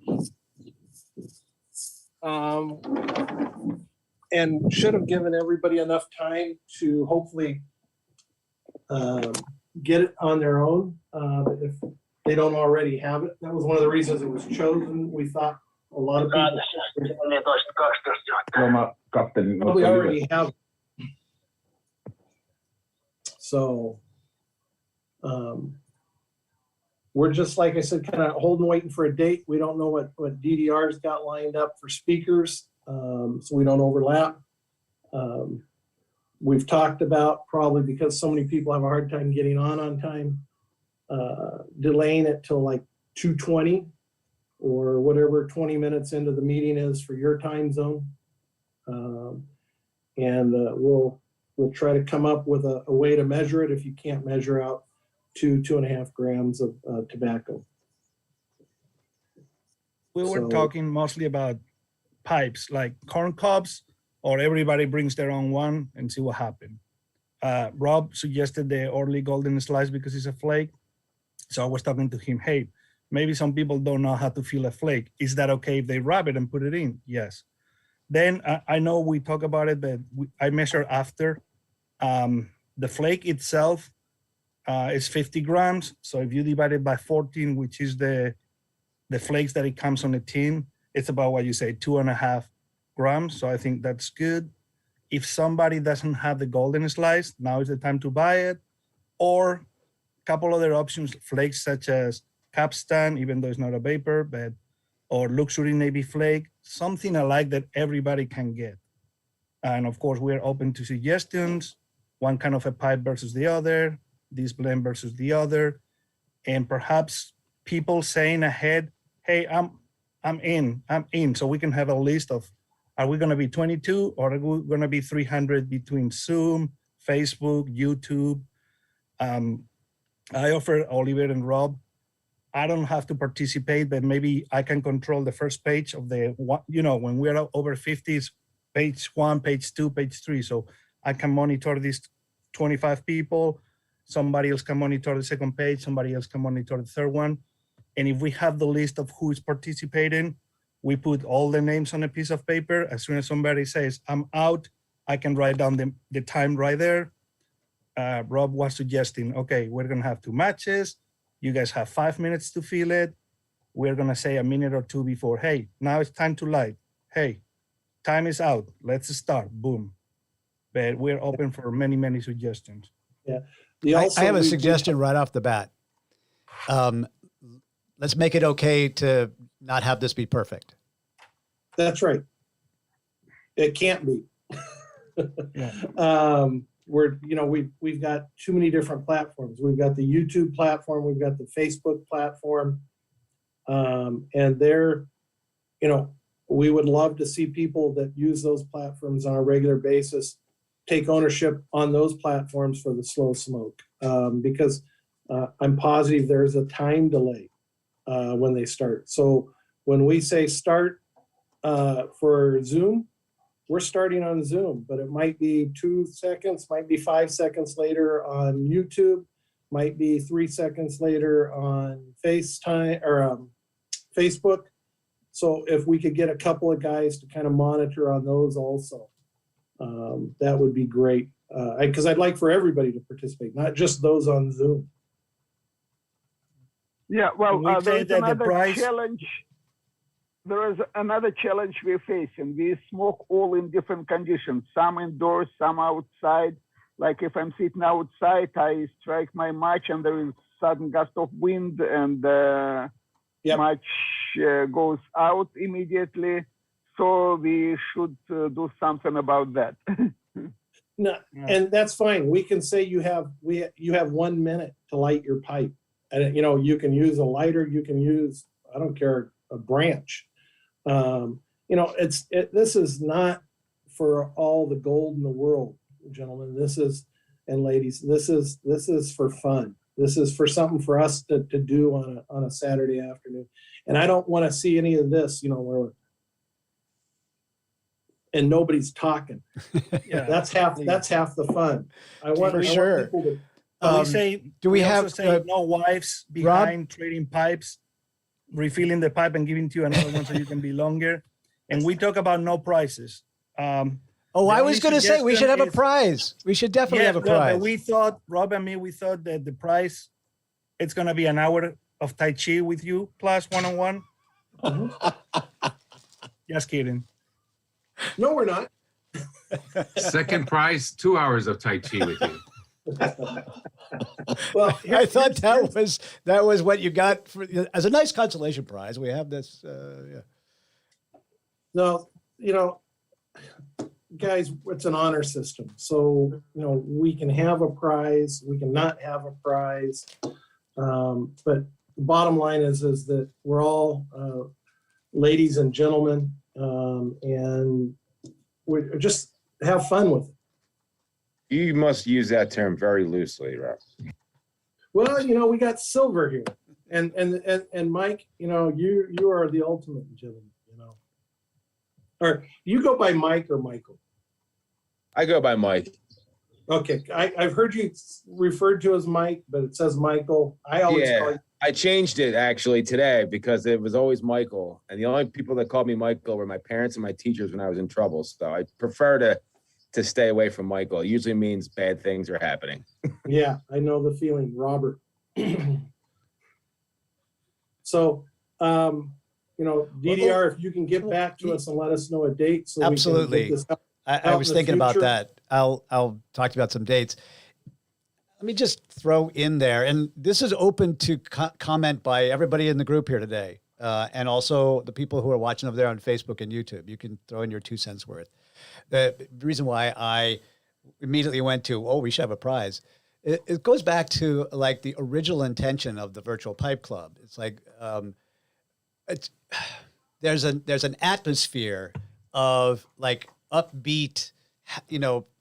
And should have given everybody enough time to hopefully get it on their own if they don't already have it. That was one of the reasons it was chosen. We thought a lot of people probably already have it. So we're just, like I said, kind of holding, waiting for a date. We don't know what DDR's got lined up for speakers, so we don't overlap. We've talked about, probably because so many people have a hard time getting on time, delaying it till like 2:20 or whatever 20 minutes into the meeting is for your time zone. And we'll try to come up with a way to measure it if you can't measure out 2.5 grams of tobacco. We were talking mostly about pipes, like corn cobs, or everybody brings their own one and see what happens. Rob suggested the Orly Golden Slice because it's a flake. So I was talking to him, hey, maybe some people don't know how to feel a flake. Is that okay if they wrap it and put it in? Yes. Then I know we talk about it, but I measure after. The flake itself is 50 grams. So if you divide it by 14, which is the the flakes that it comes on the tin, it's about what you say, 2.5 grams. So I think that's good. If somebody doesn't have the golden slice, now is the time to buy it. Or a couple other options, flakes such as capstan, even though it's not a vapor, but or luxury navy flake, something alike that everybody can get. And of course, we're open to suggestions, one kind of a pipe versus the other, this blend versus the other, and perhaps people saying ahead, hey, I'm in. So we can have a list of, are we gonna be 22 or are we gonna be 300 between Zoom, Facebook, YouTube? I offer Oliver and Rob, I don't have to participate, but maybe I can control the first page of the, when we're over 50s, page 1, page 2, page 3. So I can monitor these 25 people. Somebody else can monitor the second page. Somebody else can monitor the third one. And if we have the list of who is participating, we put all the names on a piece of paper. As soon as somebody says, I'm out, I can write down the time right there. Rob was suggesting, okay, we're gonna have 2 matches. You guys have 5 minutes to fill it. We're gonna say a minute or 2 before, hey, now it's time to light. Hey, time is out, let's start, boom. But we're open for many, many suggestions. Yeah. I have a suggestion right off the bat. Let's make it okay to not have this be perfect. That's right. It can't be. We've got too many different platforms. We've got the YouTube platform, we've got the Facebook platform, and we would love to see people that use those platforms on a regular basis take ownership on those platforms for the slow smoke, because I'm positive there's a time delay when they start. So when we say start for Zoom, we're starting on Zoom, but it might be 2 seconds, might be 5 seconds later on YouTube, might be 3 seconds later on FaceTime or Facebook. So if we could get a couple of guys to kind of monitor on those also, that would be great. Because I'd like for everybody to participate, not just those on Zoom. Yeah, well, say that the price- challenge. There is another challenge we're facing. We smoke all in different conditions, some indoors, some outside. Like if I'm sitting outside, I strike my match and there is sudden gust of wind and match goes out immediately. So we should do something about that. No, and that's fine. We can say you have 1 minute to light your pipe. And you can use a lighter, you can use, I don't care, a branch. This is not for all the gold in the world, gentlemen. And ladies, this is for fun. This is for something for us to do on a Saturday afternoon. And I don't want to see any of this, where and nobody's talking. Yeah, that's half the fun. I want people to. We say, do we also have say no wives behind trading pipes, refilling the pipe and giving to you another one so you can be longer. And we talk about no prices. I was going to say we should have a prize. We should definitely have a prize. We thought, Rob and me, that the prize, it's going to be an hour of Tai Chi with you plus one-on-one. Just kidding. No, we're not. Second prize, 2 hours of Tai Chi with you. Well, I thought that was what you got as a nice consolation prize. We have this. No, guys, it's an honor system. So we can have a prize, we can not have a prize, but the bottom line is that we're all ladies and gentlemen, and we just have fun with it. You must use that term very loosely, Ralph. Well, we got Silver here, and Mike, you are the ultimate gentleman, Or you go by Mike or Michael? I go by Mike. Okay, I've heard you referred to as Mike, but it says Michael. I always call you. I changed it actually today because it was always Michael, and the only people that called me Michael were my parents and my teachers when I was in trouble. So I prefer to stay away from Michael. It usually means bad things are happening. Yeah, I know the feeling, Robert. So DDR, if you can get back to us and let us know a date so Absolutely. we can get this I was thinking about that. I'll talk to you about some dates. Let me just throw in there, and this is open to comment by everybody in the group here today, and also the people who are watching over there on Facebook and YouTube. You can throw in your 2 cents worth. The reason why I immediately went to, we should have a prize. It goes back to like the original intention of the Virtual Pipe Club. It's like there's an atmosphere of like upbeat,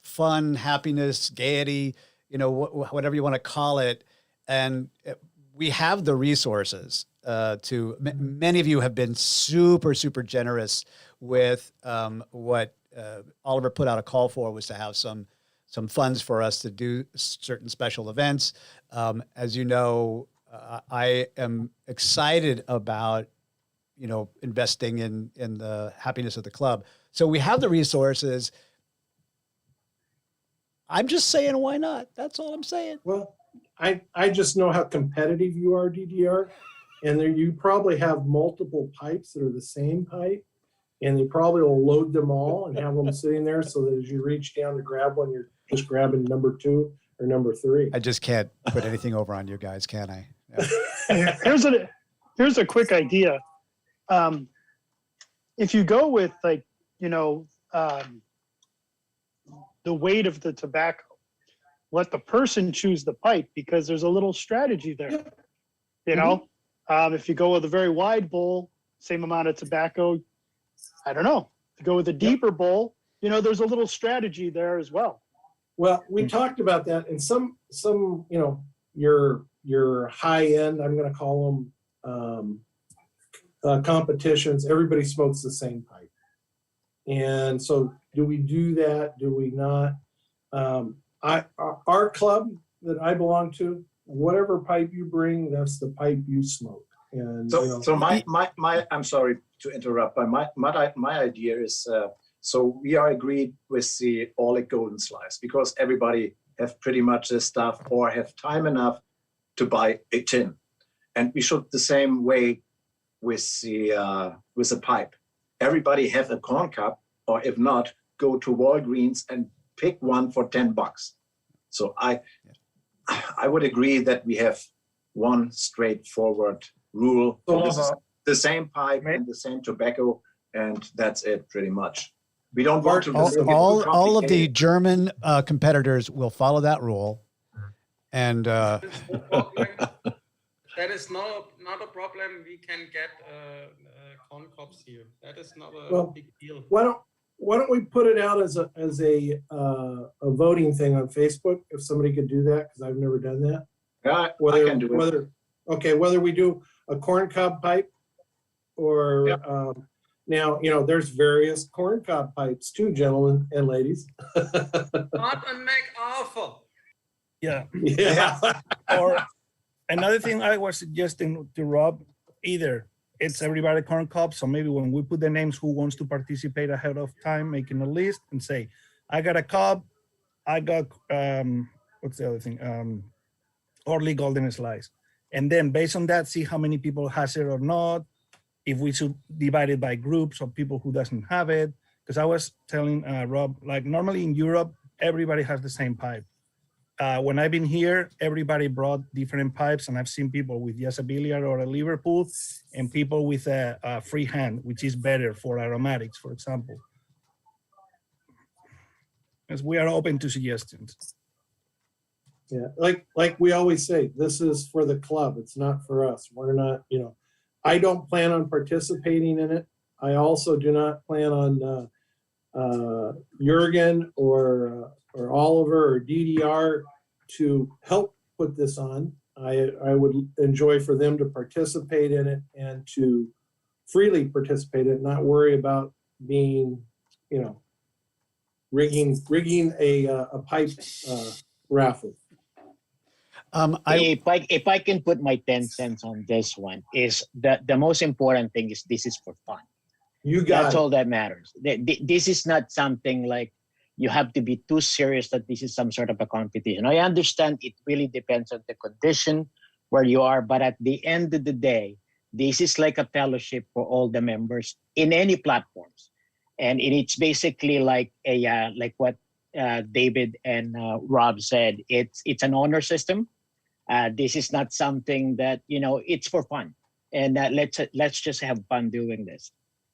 fun, happiness, gaiety, whatever you want to call it. And we have the resources many of you have been super, super generous with what Oliver put out a call for, was to have some funds for us to do certain special events. As you know, I am excited about, investing in the happiness of the club. So we have the resources. I'm just saying, why not? That's all I'm saying. Well, I just know how competitive you are, DDR, and there you probably have multiple pipes that are the same pipe, and you probably will load them all and have them sitting there so that as you reach down to grab one, you're just grabbing number 2 or number 3. I just can't put anything over on you guys, can I? Yeah. Here's a quick idea. If you go with the weight of the tobacco, let the person choose the pipe, because there's a little strategy there. If you go with a very wide bowl, same amount of tobacco, I don't know. If you go with a deeper bowl, there's a little strategy there as well. Well, we talked about that, and some your high end, I'm going to call them competitions. Everybody smokes the same pipe, and so do we do that? Do we not? Our club that I belong to, whatever pipe you bring, that's the pipe you smoke. And so my I'm sorry to interrupt, but my idea is so we are agreed with the Orlik Golden Slice, because everybody have pretty much this stuff or have time enough to buy a tin, and we should the same way with the pipe. Everybody have a corn cup, or if not, go to Walgreens and pick one for $10. So I would agree that we have one straightforward rule. This is the same pipe and the same tobacco, and that's it pretty much. We don't want to all of the German competitors will follow that rule, and That is not a problem. We can get corn cobs here. That is not a big deal. Why don't we put it out as a voting thing on Facebook, if somebody could do that, because I've never done that. Yeah, I can do it. Whether we do a corn cob pipe or now, there's various corn cob pipes too, gentlemen and ladies. Not a MacArthur. Yeah. Or another thing I was suggesting to Rob, either it's everybody corn cob, so maybe when we put the names who wants to participate ahead of time, making a list and say, I got a cob, I got what's the other thing? Orly Golden Slice. And then based on that, see how many people has it or not, if we should divide it by groups of people who doesn't have it. Because I was telling Rob, like normally in Europe, everybody has the same pipe. When I've been here, everybody brought different pipes, and I've seen people with just a billiard or a Liverpool, and people with a free hand, which is better for aromatics, for example. As we are open to suggestions. Yeah, like we always say, this is for the club. It's not for us. We're not, I don't plan on participating in it. I also do not plan on Jurgen or Oliver or DDR to help put this on. I would enjoy for them to participate in it and to freely participate in it, not worry about being, rigging a pipe raffle. If I can put my 10 cents on this one, is that the most important thing is this is for fun. That's all that matters. This is not something like you have to be too serious that this is some sort of a competition. I understand it really depends on the condition where you are, but at the end of the day, This is like a fellowship for all the members in any platforms. And it's basically like like what David and Rob said. It's an honor system. This is not something that, it's for fun. And let's just have fun doing this.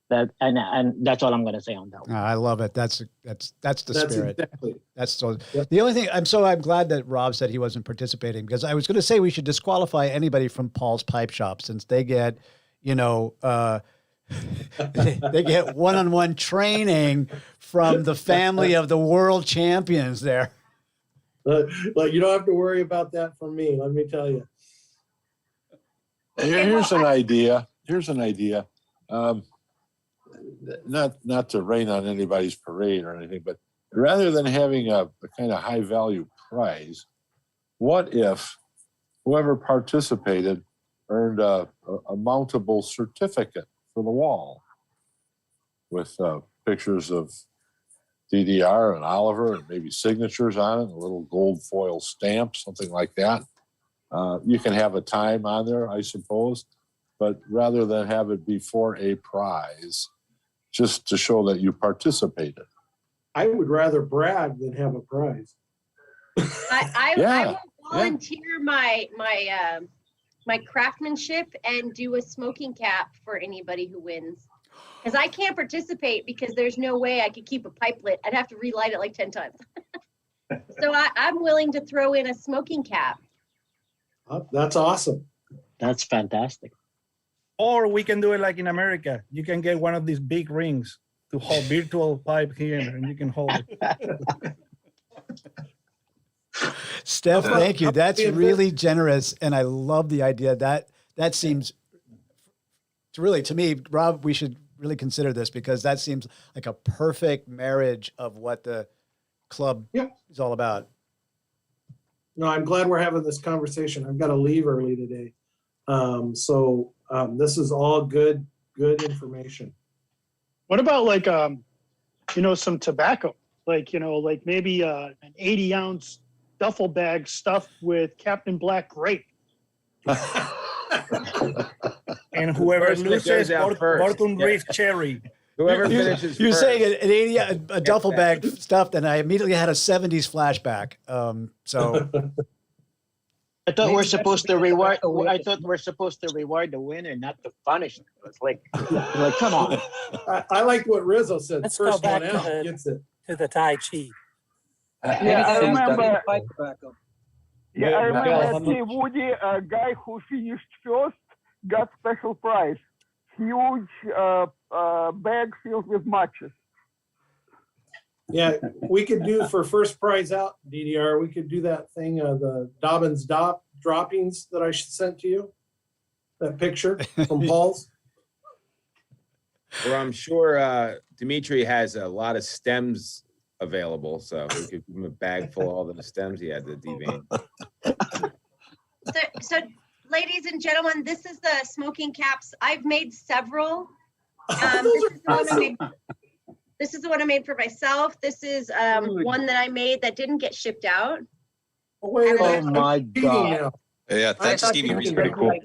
And that's all I'm going to say on that one. I love it. That's the spirit. Exactly. That's so. The only thing I'm glad that Rob said he wasn't participating, because I was going to say we should disqualify anybody from Paul's Pipe Shop, since they get, they get one-on-one training from the family of the world champions there. But you don't have to worry about that from me. Let me tell you. Here's an idea. Not to rain on anybody's parade or anything, but rather than having a kind of high value prize, what if whoever participated earned a mountable certificate for the wall with pictures of DDR and Oliver and maybe signatures on it, a little gold foil stamp, something like that. You can have a time on there, I suppose, but rather than have it be for a prize, just to show that you participated. I would rather brag than have a prize. I will volunteer my craftsmanship and do a smoking cap for anybody who wins. Because I can't participate because there's no way I could keep a pipe lit. I'd have to relight it like 10 times. So I'm willing to throw in a smoking cap. That's awesome. That's fantastic. Or we can do it like in America. You can get one of these big rings to hold virtual pipe here, and you can hold it. Steph, thank you. That's really generous, and I love the idea. That seems to me, Rob, we should really consider this, because that seems like a perfect marriage of what the club is all about. No, I'm glad we're having this conversation. I've got to leave early today. This is all good information. What about some tobacco? Like maybe an 80-ounce duffel bag stuffed with Captain Black grape. And whoever loses, Bourbon Reef cherry. Whoever finishes You're first. saying a duffel bag stuffed, and I immediately had a 70s flashback. I thought we're supposed to reward. I thought we're supposed to reward the winner, not to punish them. It's like come on. I like what Rizzo said. Let's First go back one out gets it. to the Tai Chi. I remember. Yeah, I remember Miguel, at Woody, a guy who finished first got special prize. Huge bag filled with matches. Yeah, we could do for first prize out, DDR, we could do that thing, the Dobbins droppings that I sent to you. That picture from Paul's. Well, I'm sure Dimitri has a lot of stems available, so we could give him a bag full of all the stems he had to devein. So, ladies and gentlemen, this is the smoking caps. I've made several. This is the one I made for myself. This is one that I made that didn't get shipped out. Oh my God. Yeah, thanks, Stevie. Pretty cool. Like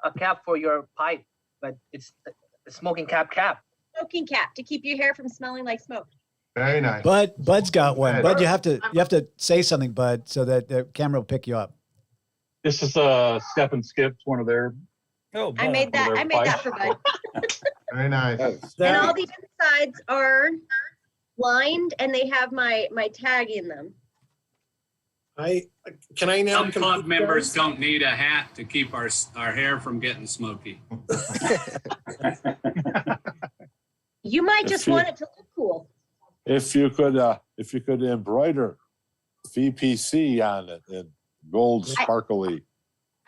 a cap for your pipe, but it's a smoking cap. Smoking cap to keep your hair from smelling like smoke. Very nice. Bud's got one. Bud, you have to say something, Bud, so that the camera will pick you up. This is Step and Skip's one of their. Oh, I made that for Bud. Very nice. And all the insides are lined, and they have my tag in them. Can I now? Some club members don't need a hat to keep our hair from getting smoky. You might just want it to look cool. If you could embroider VPC on it in gold sparkly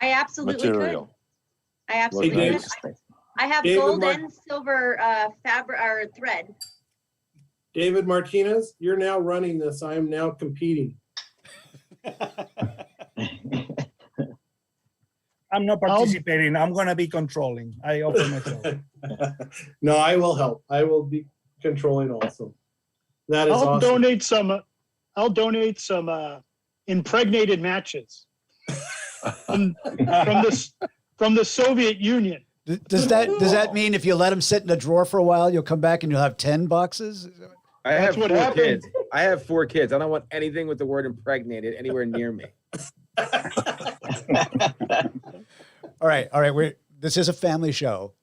I absolutely material. could. I absolutely could. I have gold and silver fabric or thread. David Martinez, you're now running this. I am now competing. I'm not participating. I'm going to be controlling. I offer myself. No, I will help. I will be controlling also. That is I'll awesome. donate some impregnated matches from the Soviet Union. Does that mean if you let them sit in a drawer for a while, you'll come back and you'll have 10 boxes? I have 4 kids. I have 4 kids. I don't want anything with the word impregnated anywhere near me. All right. This is a family show.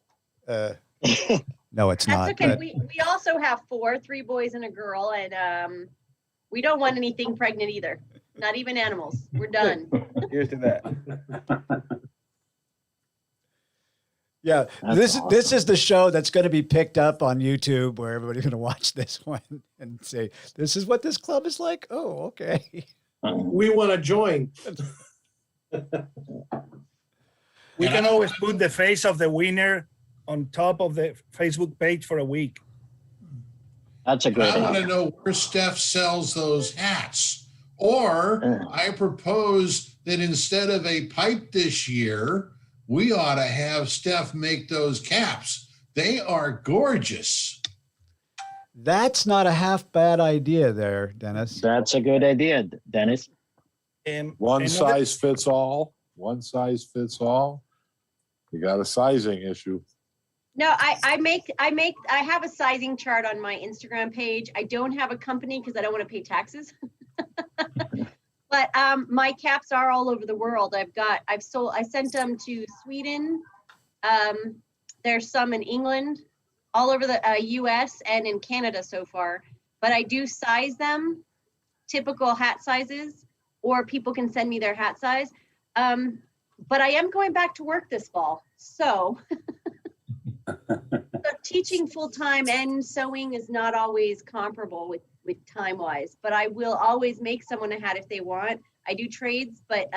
No, it's not. That's okay. but- We also have 3 boys and a girl, and we don't want anything pregnant either. Not even animals. We're done. Here's to that. Yeah, That's this awesome. is the show that's going to be picked up on YouTube, where everybody's going to watch this one and say, "This is what this club is like." Oh, okay. We want to join. We can always put the face of the winner on top of the Facebook page for a week. That's a I want to know where Steph sells those hats. Or I propose that instead of a pipe this year, we ought to have Steph make those caps. They are gorgeous. That's not a half bad idea there, Dennis. That's a good idea, Dennis. One size fits all. One size fits all. You got a sizing issue. No, I have a sizing chart on my Instagram page. I don't have a company because I don't want to pay taxes. But my caps are all over the world. I sent them to Sweden. There's some in England, all over the US and in Canada so far. But I do size them, typical hat sizes, or people can send me their hat size. But I am going back to work this fall. So teaching full-time and sewing is not always comparable with time-wise, but I will always make someone a hat if they want. I do trades, but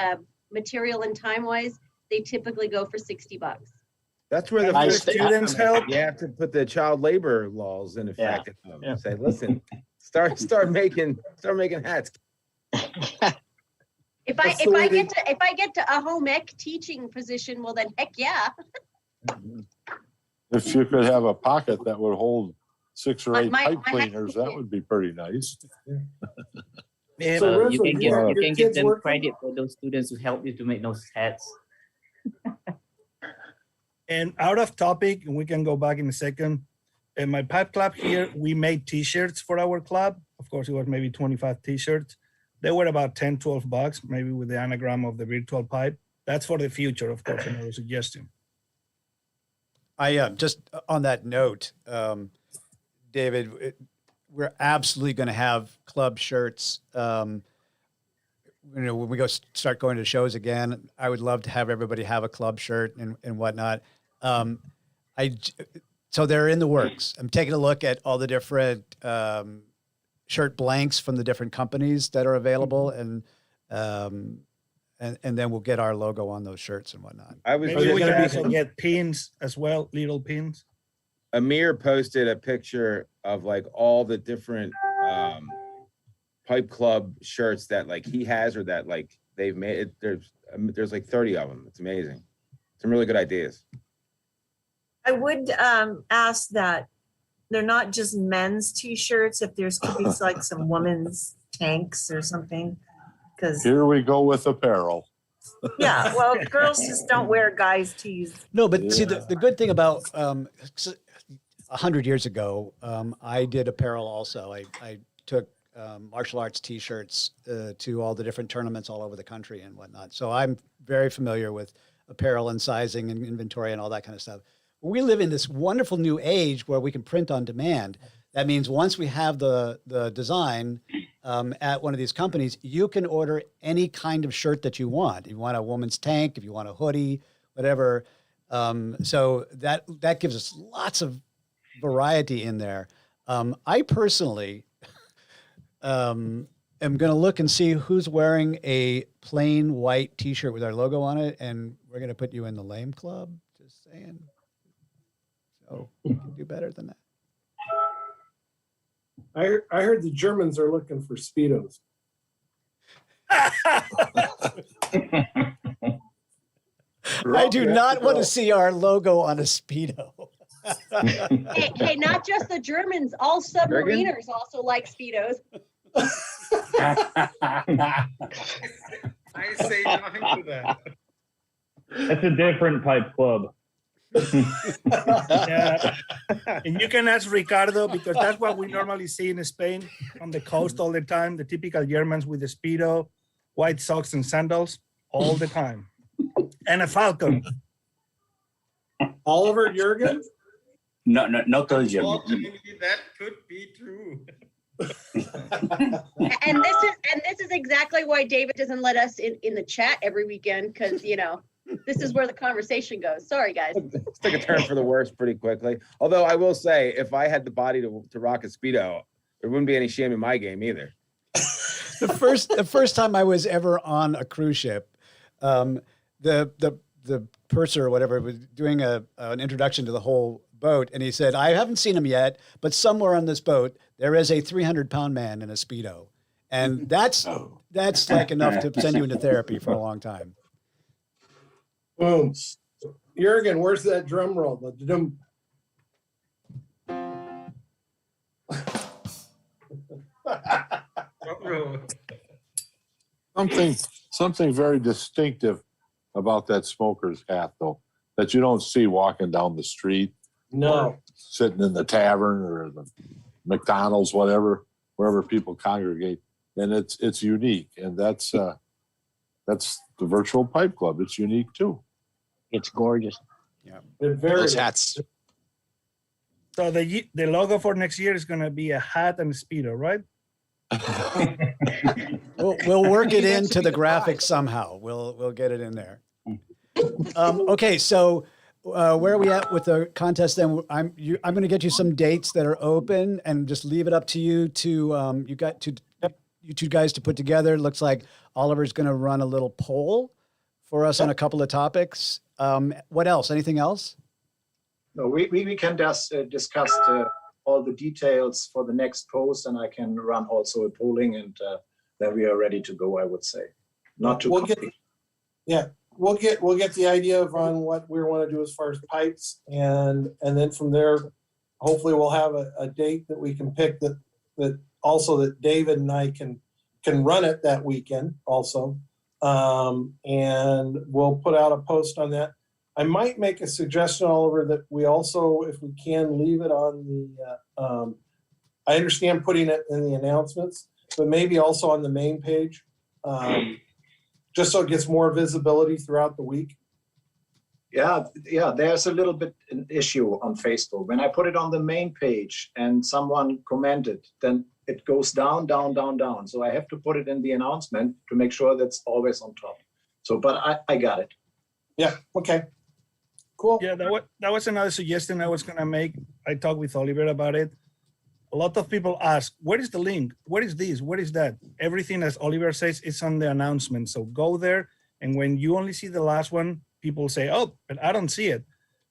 material and time-wise, they typically go for $60. That's where the first students help. You have to put the child labor laws in effect. Say, listen, start making hats. If I get to a home ec teaching position, well then heck yeah. If you could have a pocket that would hold 6 or 8 My pipe cleaners, that would be pretty nice. So you can give your you can give kids them working? credit for those students who help you to make those hats. And out of topic, and we can go back in a second. In my pipe club here, we made t-shirts for our club. Of course, it was maybe 25 t-shirts. They were about $10-12, maybe with the anagram of the virtual pipe. That's for the future, of course, another suggestion. I just on that note, David, we're absolutely going to have club shirts. When we start going to shows again, I would love to have everybody have a club shirt and whatnot. So they're in the works. I'm taking a look at all the different shirt blanks from the different companies that are available, and then we'll get our logo on those shirts and whatnot. Maybe we can also get pins as well, little pins. Amir posted a picture of like all the different pipe club shirts that like he has or that like they've made. There's like 30 of them. It's amazing. Some really good ideas. I would ask that they're not just men's t-shirts, if there's could be like some women's tanks or something, because Here we go with apparel. yeah, well, girls just don't wear guys' tees. No, but see, the good thing about 100 years ago, I did apparel also. I took martial arts T-shirts to all the different tournaments all over the country and whatnot. So I'm very familiar with apparel and sizing and inventory and all that kind of stuff. We live in this wonderful new age where we can print on demand. That means once we have the design at one of these companies, you can order any kind of shirt that you want. If you want a woman's tank, if you want a hoodie, whatever. So that gives us lots of variety in there. I personally am going to look and see who's wearing a plain white T-shirt with our logo on it, and we're going to put you in the lame club. Just saying. So you can do better than that. I heard the Germans are looking for Speedos. I do not want to see our logo on a Speedo. Hey, not just the Germans, all submariners also like Speedos. I say nothing to that. That's a different pipe club. Yeah. And you can ask Ricardo because that's what we normally see in Spain on the coast all the time. The typical Germans with the Speedo, white socks and sandals all the time. And a falcon. Oliver Jurgen? No, not all German. Well, maybe that could be true. And this is exactly why David doesn't let us in the chat every weekend, because this is where the conversation goes. Sorry, guys. Let's take a turn for the worse pretty quickly. Although I will say, if I had the body to rock a Speedo, there wouldn't be any shame in my game either. The first time I was ever on a cruise ship, the purser or whatever was doing an introduction to the whole boat, and he said, "I haven't seen him yet, but somewhere on this boat there is a 300-pound man in a Speedo," and that's like enough to send you into therapy for a long time. Boom. Jurgen, where's that drum roll? The dum. Something very distinctive about that smoker's hat, though, that you don't see walking down the street. No. Or sitting in the tavern or the McDonald's, wherever people congregate, and it's unique, and that's the Virtual Pipe Club. It's unique too. It's gorgeous. Yeah, Those hats. So the logo for next year is going to be a hat and a Speedo, right? We'll work it into the graphics somehow. We'll get it in there. Okay, so where are we at with the contest? Then I'm going to get you some dates that are open, and just leave it up to you to you two guys to put together. Looks like Oliver's going to run a little poll for us on a couple of topics. What else? Anything else? No, we can just discuss all the details for the next post, and I can run also a polling, and then we are ready to go, I would say. Not too complicated. We'll get the idea of on what we want to do as far as pipes, and then from there, hopefully we'll have a date that we can pick that also that David and I can run it that weekend also, and we'll put out a post on that. I might make a suggestion, Oliver, that we also, if we can, leave it on the. I understand putting it in the announcements, but maybe also on the main page. Just so it gets more visibility throughout the week. Yeah, there's a little bit an issue on Facebook. When I put it on the main page and someone commented, then it goes down. So I have to put it in the announcement to make sure that's always on top. So, but I got it. Yeah, okay. Cool. Yeah, that was another suggestion I was going to make. I talked with Oliver about it. A lot of people ask, where is the link? What is this? What is that? Everything, as Oliver says, is on the announcement. So go there, and when you only see the last one, people say, oh, but I don't see it.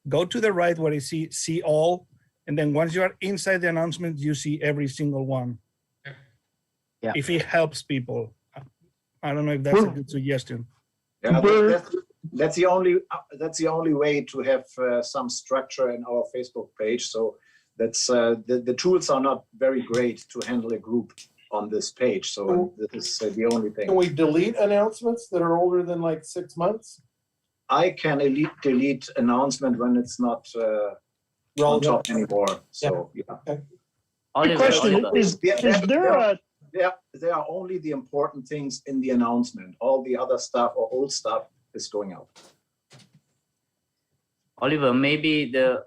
Go to the right where you see all, and then once you are inside the announcement, you see every single one. Yeah. If it helps people. I don't know if that's a good suggestion. Yeah, that's the only way to have some structure in our Facebook page. So that's the tools are not very great to handle a group on this page. So this is the only thing. Can we delete announcements that are older than like 6 months? I can delete announcement when it's not on top anymore. So yeah. Okay. Good question. Is there a there are only the important things in the announcement. All the other stuff or old stuff is going out. Oliver, maybe the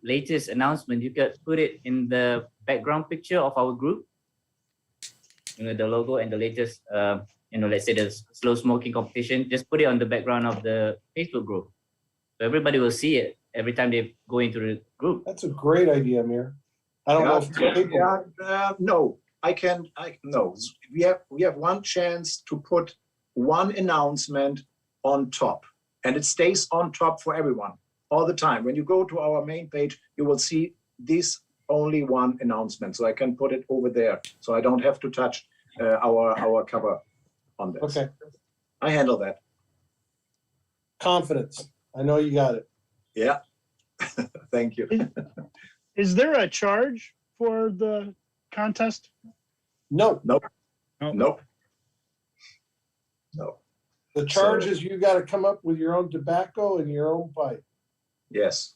latest announcement, you could put it in the background picture of our group. The logo and the latest, let's say the slow smoking competition, just put it on the background of the Facebook group. So everybody will see it every time they go into the group. That's a great idea, Amir. I don't know if people... No, no. We have one chance to put one announcement on top, and it stays on top for everyone all the time. When you go to our main page, you will see this only one announcement. So I can put it over there, so I don't have to touch our cover on this. Okay. I handle that. Confidence. I know you got it. Yeah. Thank you. Is there a charge for the contest? No. Nope. The charge is you got to come up with your own tobacco and your own pipe. Yes.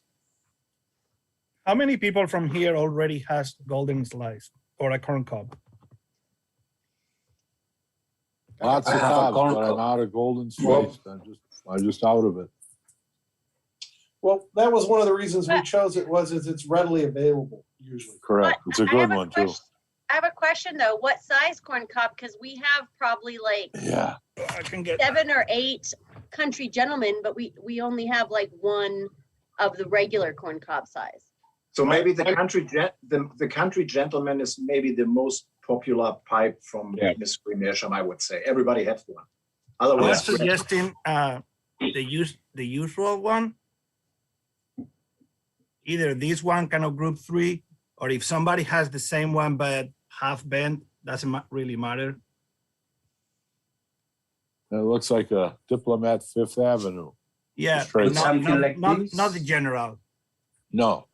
How many people from here already has golden slice or a corn cob? Lots of I have a cobs, corn but I'm cob. out of golden sliced. I'm just out of it. Well, that was one of the reasons we chose it is it's readily available usually. Correct. It's a I good have a one too. I have a question though. What size corn cob? Because we have probably like Yeah. I can get 7 or 8 country gentlemen, but we only have like one of the regular corn cob size. So maybe the country gentleman is maybe the most popular pipe from Mystery Meerschaum, I would say. Everybody has one. I was Otherwise, suggesting the usual one. Either this one kind of group 3, or if somebody has the same one but half bent, doesn't really matter. It looks like a Diplomat Fifth Avenue. Yeah, Straight not, something not, like not, this? not the general. No.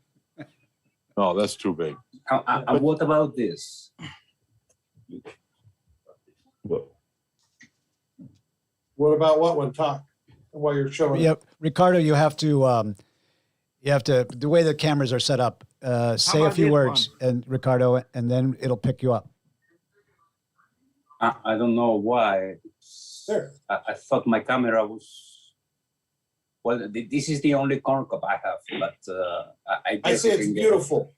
No, that's too big. What about this? What about what one? Talk while you're showing. Yeah, Ricardo, you have to the way the cameras are set up. Say a about few this words, and Ricardo, and then it'll pick you up. I don't know why. Sure. I thought my camera was. Well, this is the only corn cob I have, but I I guess say you it's can get- beautiful.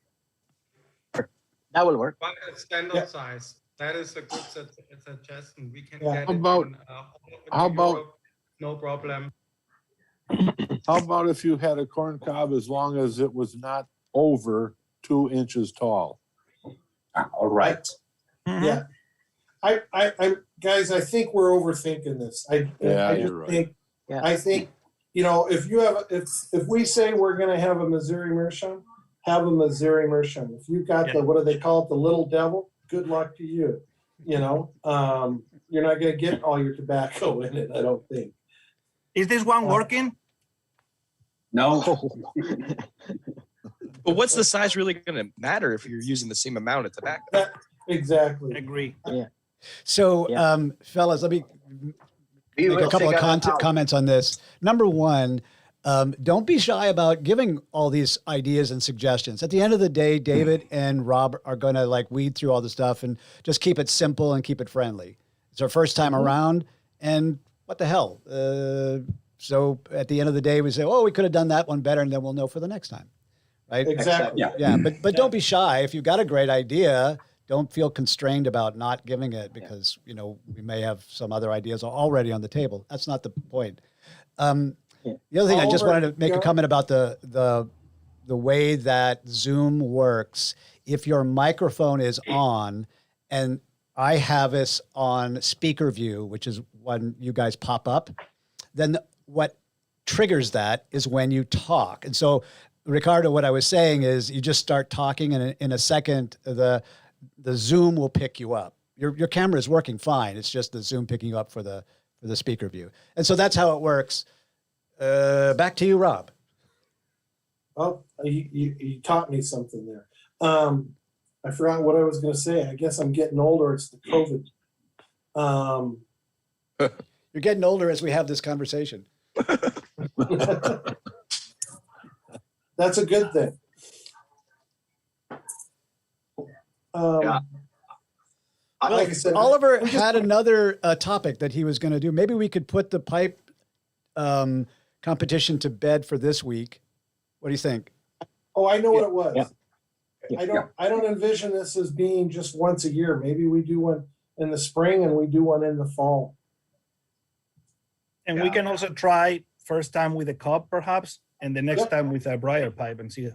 That will work. But it's standard size. That is a good suggestion. We can Yeah. get How it about- in, how about- Europe, no problem. How about if you had a corn cob as long as it was not over 2 inches tall? All right. Yeah. I guys, I think we're overthinking this. I Yeah, just you're right. think, Yeah. I think, if we say we're gonna have a Missouri Meerschaum, have a Missouri Meerschaum. If you've got the, what do they call it, the little devil, good luck to you. You're not gonna get all your tobacco in it, I don't think. Is this one working? No. But what's the size really going to matter if you're using the same amount of tobacco? Exactly. Agree. So, fellas, let me We make will a couple of figure that out. comments on this. Number one, don't be shy about giving all these ideas and suggestions. At the end of the day, David and Rob are going to like weed through all the stuff and just keep it simple and keep it friendly. It's our first time around, and what the hell? So at the end of the day, we say, oh, we could have done that one better, and then we'll know for the next time, right? Exactly. Yeah, but don't be shy. If you've got a great idea, don't feel constrained about not giving it because, we may have some other ideas already on the table. That's not the point. The other thing, I just wanted to make a comment about the way that Zoom works. If your microphone is on, and I have us on speaker view, which is when you guys pop up, then what triggers that is when you talk. And so, Ricardo, what I was saying is you just start talking, and in a second, the Zoom will pick you up. Your camera is working fine. It's just the Zoom picking you up for the speaker view. And so that's how it works. Back to you, Rob. Oh, you taught me something there. I forgot what I was going to say. I guess I'm getting older. It's the COVID. You're getting older as we have this conversation. That's a good thing. Yeah. Like I said, Oliver had another topic that he was going to do. Maybe we could put the pipe competition to bed for this week. What do you think? Oh, I know what it was. Yeah. I don't envision this as being just once a year. Maybe we do one in the spring and we do one in the fall. And we can also try first time with a cup, perhaps, and the next time with a briar pipe and see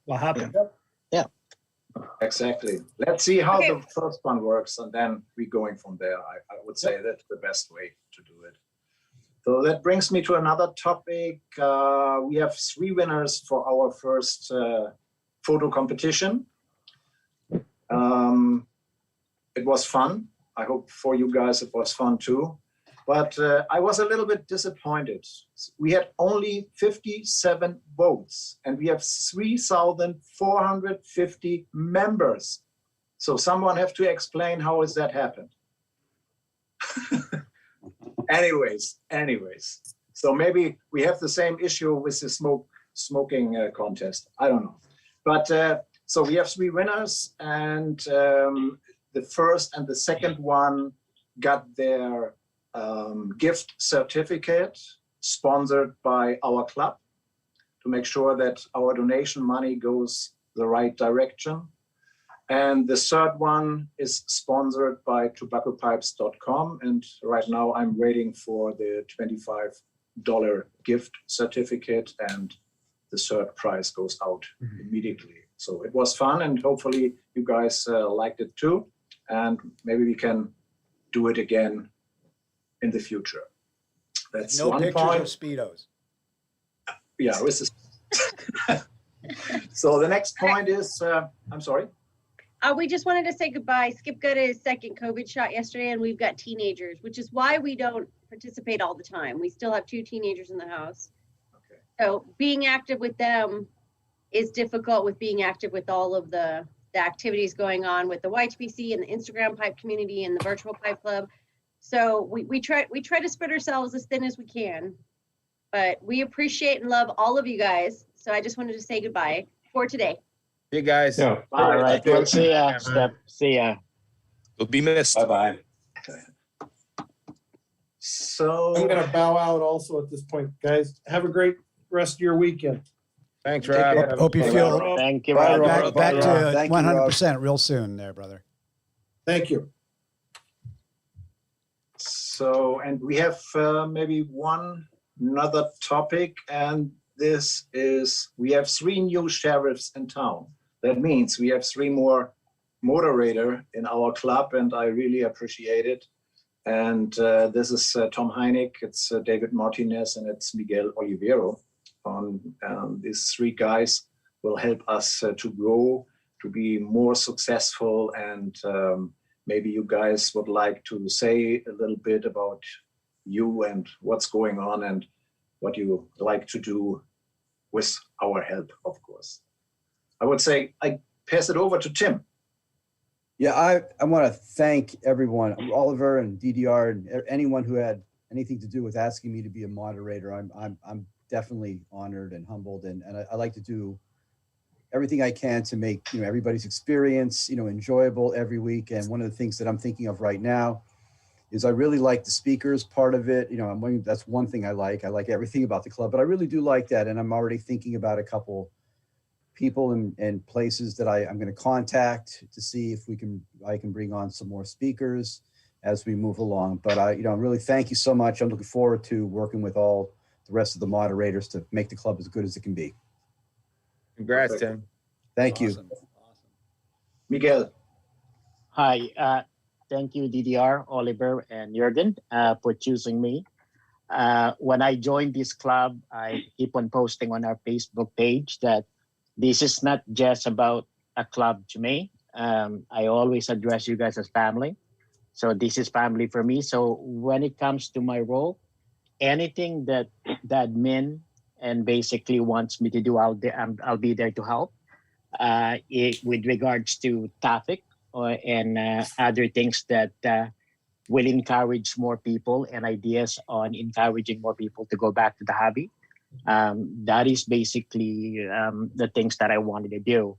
what happens. Exactly. Let's see how Okay. the first one works, and then we're going from there. I would say that's the best way to do it. So that brings me to another topic. We have 3 winners for our first photo competition. It was fun. I hope for you guys it was fun too. But I was a little bit disappointed. We had only 57 votes, and we have 3,450 members. So someone have to explain how has that happened. Anyways. So maybe we have the same issue with the smoke smoking contest. I don't know. But so we have 3 winners, and the first and the second one got their gift certificate sponsored by our club to make sure that our donation money goes the right direction. And the third one is sponsored by tobaccopipes.com. And right now I'm waiting for the $25 gift certificate, and the third prize goes out immediately. So it was fun, and hopefully you guys liked it too. And maybe we can do it again in the future. That's No one pictures point. of Speedos. Yeah, this is. So the next point is, I'm sorry. We just wanted to say goodbye. Skip got his second COVID shot yesterday, and we've got teenagers, which is why we don't participate all the time. We still have 2 teenagers in the house. Okay. So being active with them is difficult with being active with all of the activities going on with the Y2PC and the Instagram pipe community and the virtual pipe club. So we try to spread ourselves as thin as we can, but we appreciate and love all of you guys. So I just wanted to say goodbye for today. See you guys. All right. We'll see ya, Steph. See ya. You'll be missed. Bye-bye. So I'm gonna bow out also at this point, guys. Have a great rest of your weekend. Thanks, Take Rob. care. Hope you feel Thank you, Bye, Rob. back to Thank you, Rob. 100% real soon there, brother. Thank you. So, and we have maybe one another topic, and this is we have 3 new sheriffs in town. That means we have 3 more moderator in our club, and I really appreciate it. And this is Tom Heineck, it's David Martinez, and it's Miguel Olivero. These 3 guys will help us to grow, to be more successful, and maybe you guys would like to say a little bit about you and what's going on and what you like to do with our help, of course. I would say I pass it over to Tim. Yeah, I want to thank everyone, Oliver and DDR and anyone who had anything to do with asking me to be a moderator. I'm definitely honored and humbled, and I like to do everything I can to make everybody's experience enjoyable every week. And one of the things that I'm thinking of right now is I really like the speakers part of it. That's one thing I like. I like everything about the club, but I really do like that. And I'm already thinking about a couple people and places that I'm going to contact to see if I can bring on some more speakers as we move along. But I really thank you so much. I'm looking forward to working with all the rest of the moderators to make the club as good as it can be. Congrats, Tim. Thank you. Awesome. Miguel. Hi. Thank you, DDR, Oliver, and Jürgen, for choosing me. When I joined this club, I keep on posting on our Facebook page that this is not just about a club to me. I always address you guys as family. So this is family for me. So when it comes to my role, anything that admin and basically wants me to do, I'll be there to help. With regards to topic and other things that will encourage more people and ideas on encouraging more people to go back to the hobby. That is basically the things that I wanted to do.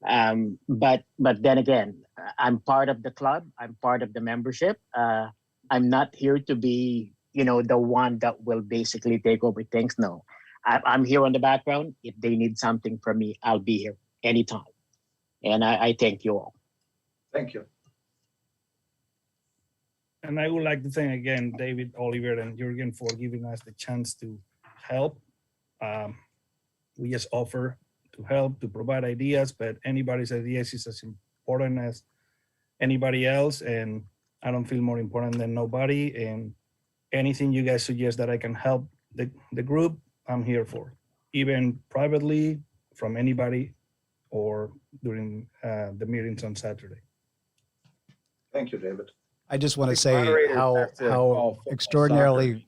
But then again, I'm part of the club. I'm part of the membership. I'm not here to be, the one that will basically take over things. No, I'm here on the background. If they need something from me, I'll be here anytime. And I thank you all. Thank you. And I would like to thank again David, Oliver, and Jürgen for giving us the chance to help. We just offer to help, to provide ideas, but anybody's ideas is as important as anybody else, and I don't feel more important than nobody. And anything you guys suggest that I can help the group, I'm here for, even privately from anybody or during the meetings on Saturday. Thank you, David. I just want to say moderators how have to call football, extraordinarily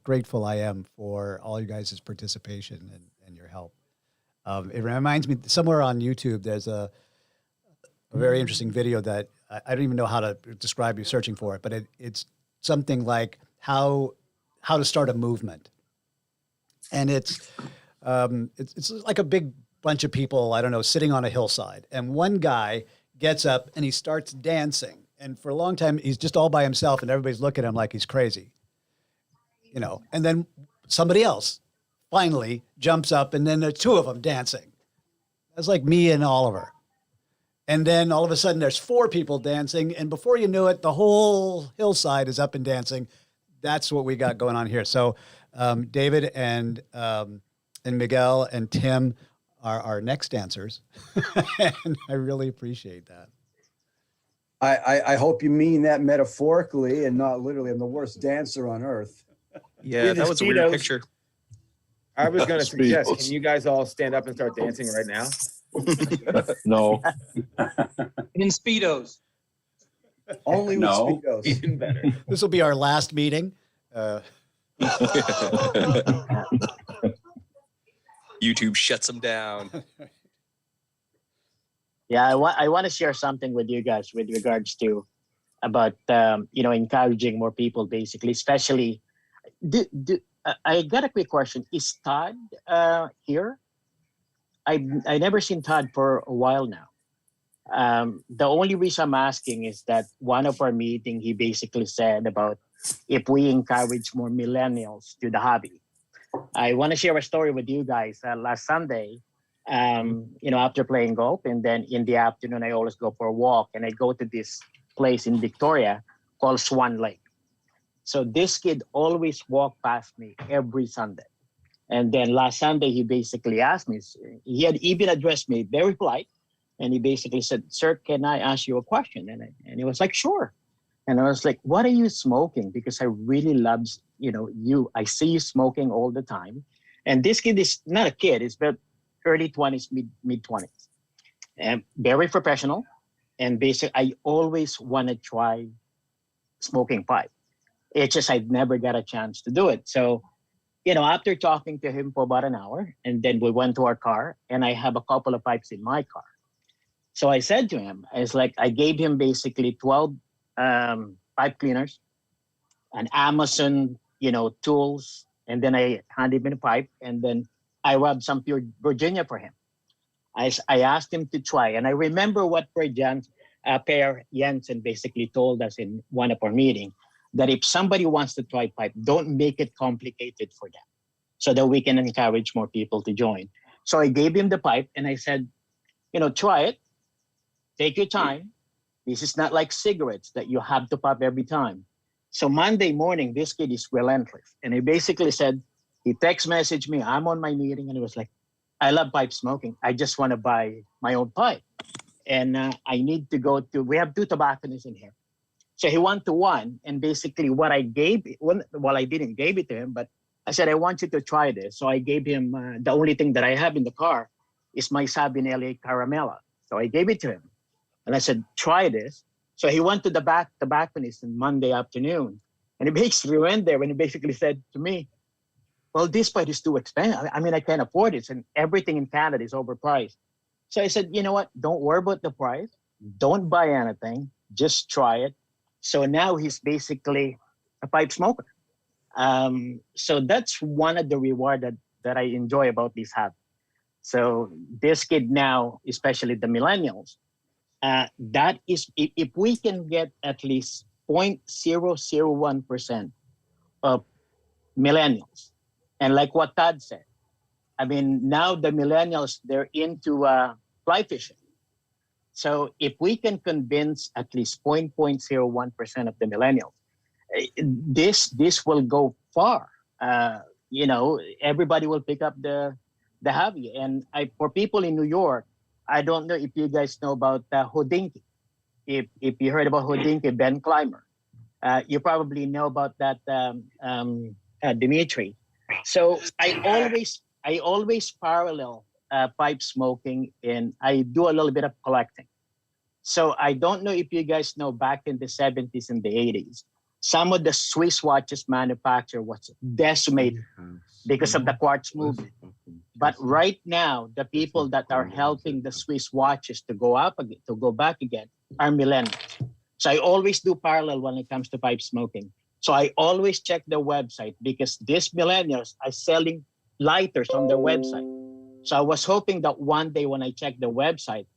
grateful I am for all you guys' participation and your help. It reminds me, somewhere on YouTube, there's a very interesting video that I don't even know how to describe. You searching for it, but it's something like how to start a movement. And it's It's like a big bunch of people, I don't know, sitting on a hillside. And one guy gets up and he starts dancing. And for a long time, he's just all by himself and everybody's looking at him like he's crazy, you know. And then somebody else finally jumps up and then there's two of them dancing. That's like me and Oliver. And then all of a sudden there's four people dancing. And before you knew it, the whole hillside is up and dancing. That's what we got going on here. So David and Miguel and Tim are our next dancers. And I really appreciate that. I hope you mean that metaphorically and not literally. I'm the worst dancer on earth. Yeah, that was a weird picture. I was going to suggest, can you guys all stand up and start dancing right now? No. In Speedos. Only with No. Speedos. Even better. This will be our last meeting. YouTube shuts them down. Yeah, I want to share something with you guys with regards to about encouraging more people, basically, especially. I got a quick question. Is Todd here? I never seen Todd for a while now. The only reason I'm asking is that one of our meeting, he basically said about if we encourage more millennials to the hobby. I want to share a story with you guys. Last Sunday, after playing golf, and then in the afternoon, I always go for a walk, and I go to this place in Victoria called Swan Lake. So this kid always walked past me every Sunday. And then last Sunday, he basically asked me, he had even addressed me very polite. And he basically said, "Sir, can I ask you a question?" And he was like, "Sure." And I was like, "What are you smoking? Because I really love, you. I see you smoking all the time." And this kid is not a kid. It's about early 20s, mid 20s. And very professional. And basically, I always want to try smoking pipe. It's just I'd never got a chance to do it. So, after talking to him for about an hour, and then we went to our car, and I have a couple of pipes in my car. So I said to him, I gave him basically 12 pipe cleaners, an Amazon, tools, and then I handed him a pipe, and then I rubbed some pure Virginia for him. I asked him to try, and I remember what Per Jensen basically told us in one of our meetings, that if somebody wants to try pipe, don't make it complicated for them so that we can encourage more people to join. So I gave him the pipe, and I said, try it. Take your time. This is not like cigarettes that you have to pop every time. So Monday morning, this kid is relentless. And he basically said, he text messaged me, I'm on my meeting. And he was like, "I love pipe smoking. I just want to buy my own pipe. And I need to go to, we have 2 tobacconists in here." So he went to one. And basically what I gave, I didn't give it to him, but I said, "I want you to try this." So I gave him, the only thing that I have in the car is my Sabinelli Caramella. So I gave it to him. And I said, "Try this." So he went to the tobacconist on Monday afternoon. And he basically went there and he basically said to me, "Well, this pipe is too expensive. I mean, I can't afford it. And everything in Canada is overpriced." So I said, "You know what? Don't worry about the price. Don't buy anything. Just try it." So now he's basically a pipe smoker. So that's one of the reward that I enjoy about this habit. So this kid now, especially the millennials, that is, if we can get at least 0.001% of millennials, and like what Todd said, I mean, now the millennials, they're into fly fishing. So if we can convince at least 0.01% of the millennials, this will go far. Everybody will pick up the hobby. And for people in New York, I don't know if you guys know about Hodinkee. If you heard about Hodinkee, Ben Clymer, you probably know about that, Dimitri. So I always parallel pipe smoking, and I do a little bit of collecting. So I don't know if you guys know, back in the 70s and the 80s, some of the Swiss watches manufacturer was decimated because of the quartz movement. But right now, the people that are helping the Swiss watches to go up again, to go back again, are millennials. So I always do parallel when it comes to pipe smoking. So I always check the website, because these millennials are selling lighters on their website. So I was hoping that one day when I check the website,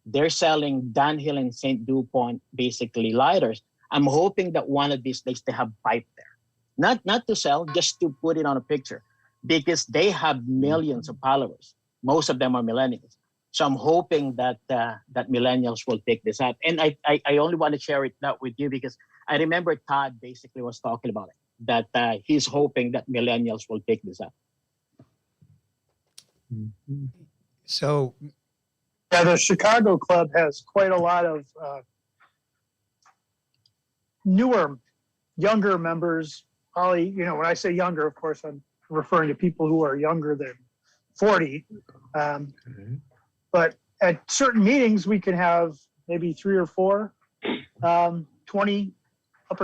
they're selling Dunhill and St. DuPont basically lighters. I'm hoping that one of these days they have pipe there. Not to sell, just to put it on a picture, because they have millions of followers. Most of them are millennials. So I'm hoping that that millennials will pick this up. And I only want to share it not with you because I remember Todd basically was talking about it, that he's hoping that millennials will pick this up. So, yeah, the Chicago Club has quite a lot of newer, younger members. Probably, you know, when I say younger, of course, I'm referring to people who are younger than 40. But at certain meetings, we can have maybe 3 or 4 upper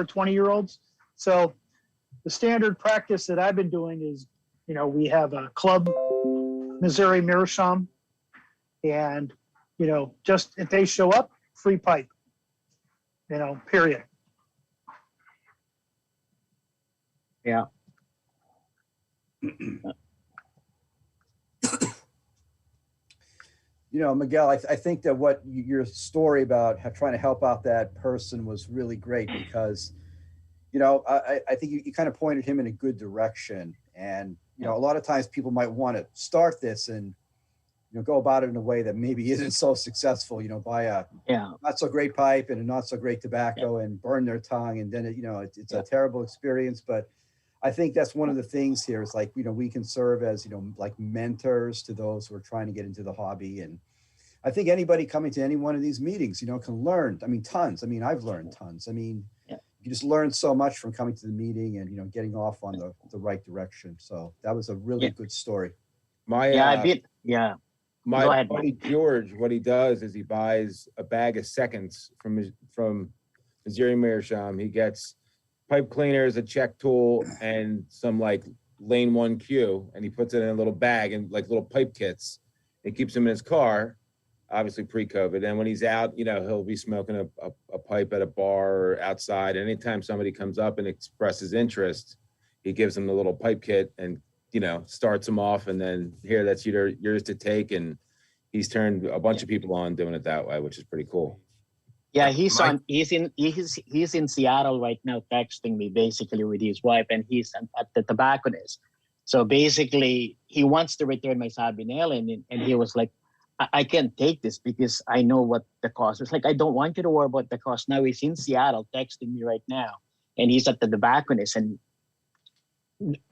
20-year-olds. So the standard practice that I've been doing is, you know, we have a club, Missouri Meerschaum, and, you know, just if they show up, free pipe, you know, period. Yeah. You know, Miguel, I think that what your story about trying to help out that person was really great because, you know, I think you kind of pointed him in a good direction. And, you know, a lot of times people might want to start this and, you know, go about it in a way that maybe isn't so successful, you know, buy a not so great pipe and a not so great tobacco and burn their tongue. And then, you know, it's a terrible experience. But I think that's one of the things here is like, you know, we can serve as, you know, like mentors to those who are trying to get into the hobby. And I think anybody coming to any one of these meetings, you know, can learn. I mean, tons. I mean, I've learned tons. I mean, you just learn so much from coming to the meeting and, you know, getting off on the right direction. So that was a really good story. My buddy George, what he does is he buys a bag of seconds from Missouri Meerschaum. He gets pipe cleaners, a check tool, and some like lane 1Q, and he puts it in a little bag and like little pipe kits. He keeps them in his car, obviously pre-COVID. And when he's out, you know, he'll be smoking a pipe at a bar or outside. Anytime somebody comes up and expresses interest, he gives them the little pipe kit and, you know, starts them off. And then here, that's yours to take. And he's turned a bunch of people on doing it that way, which is pretty cool. Yeah, he's in Seattle right now, texting me basically with his wife, and he's at the tobacconist. So basically, he wants to return my Sabinel, and he was like, I can't take this because I know what the cost is. Like, I don't want you to worry about the cost. Now he's in Seattle texting me right now, and he's at the tobacconist and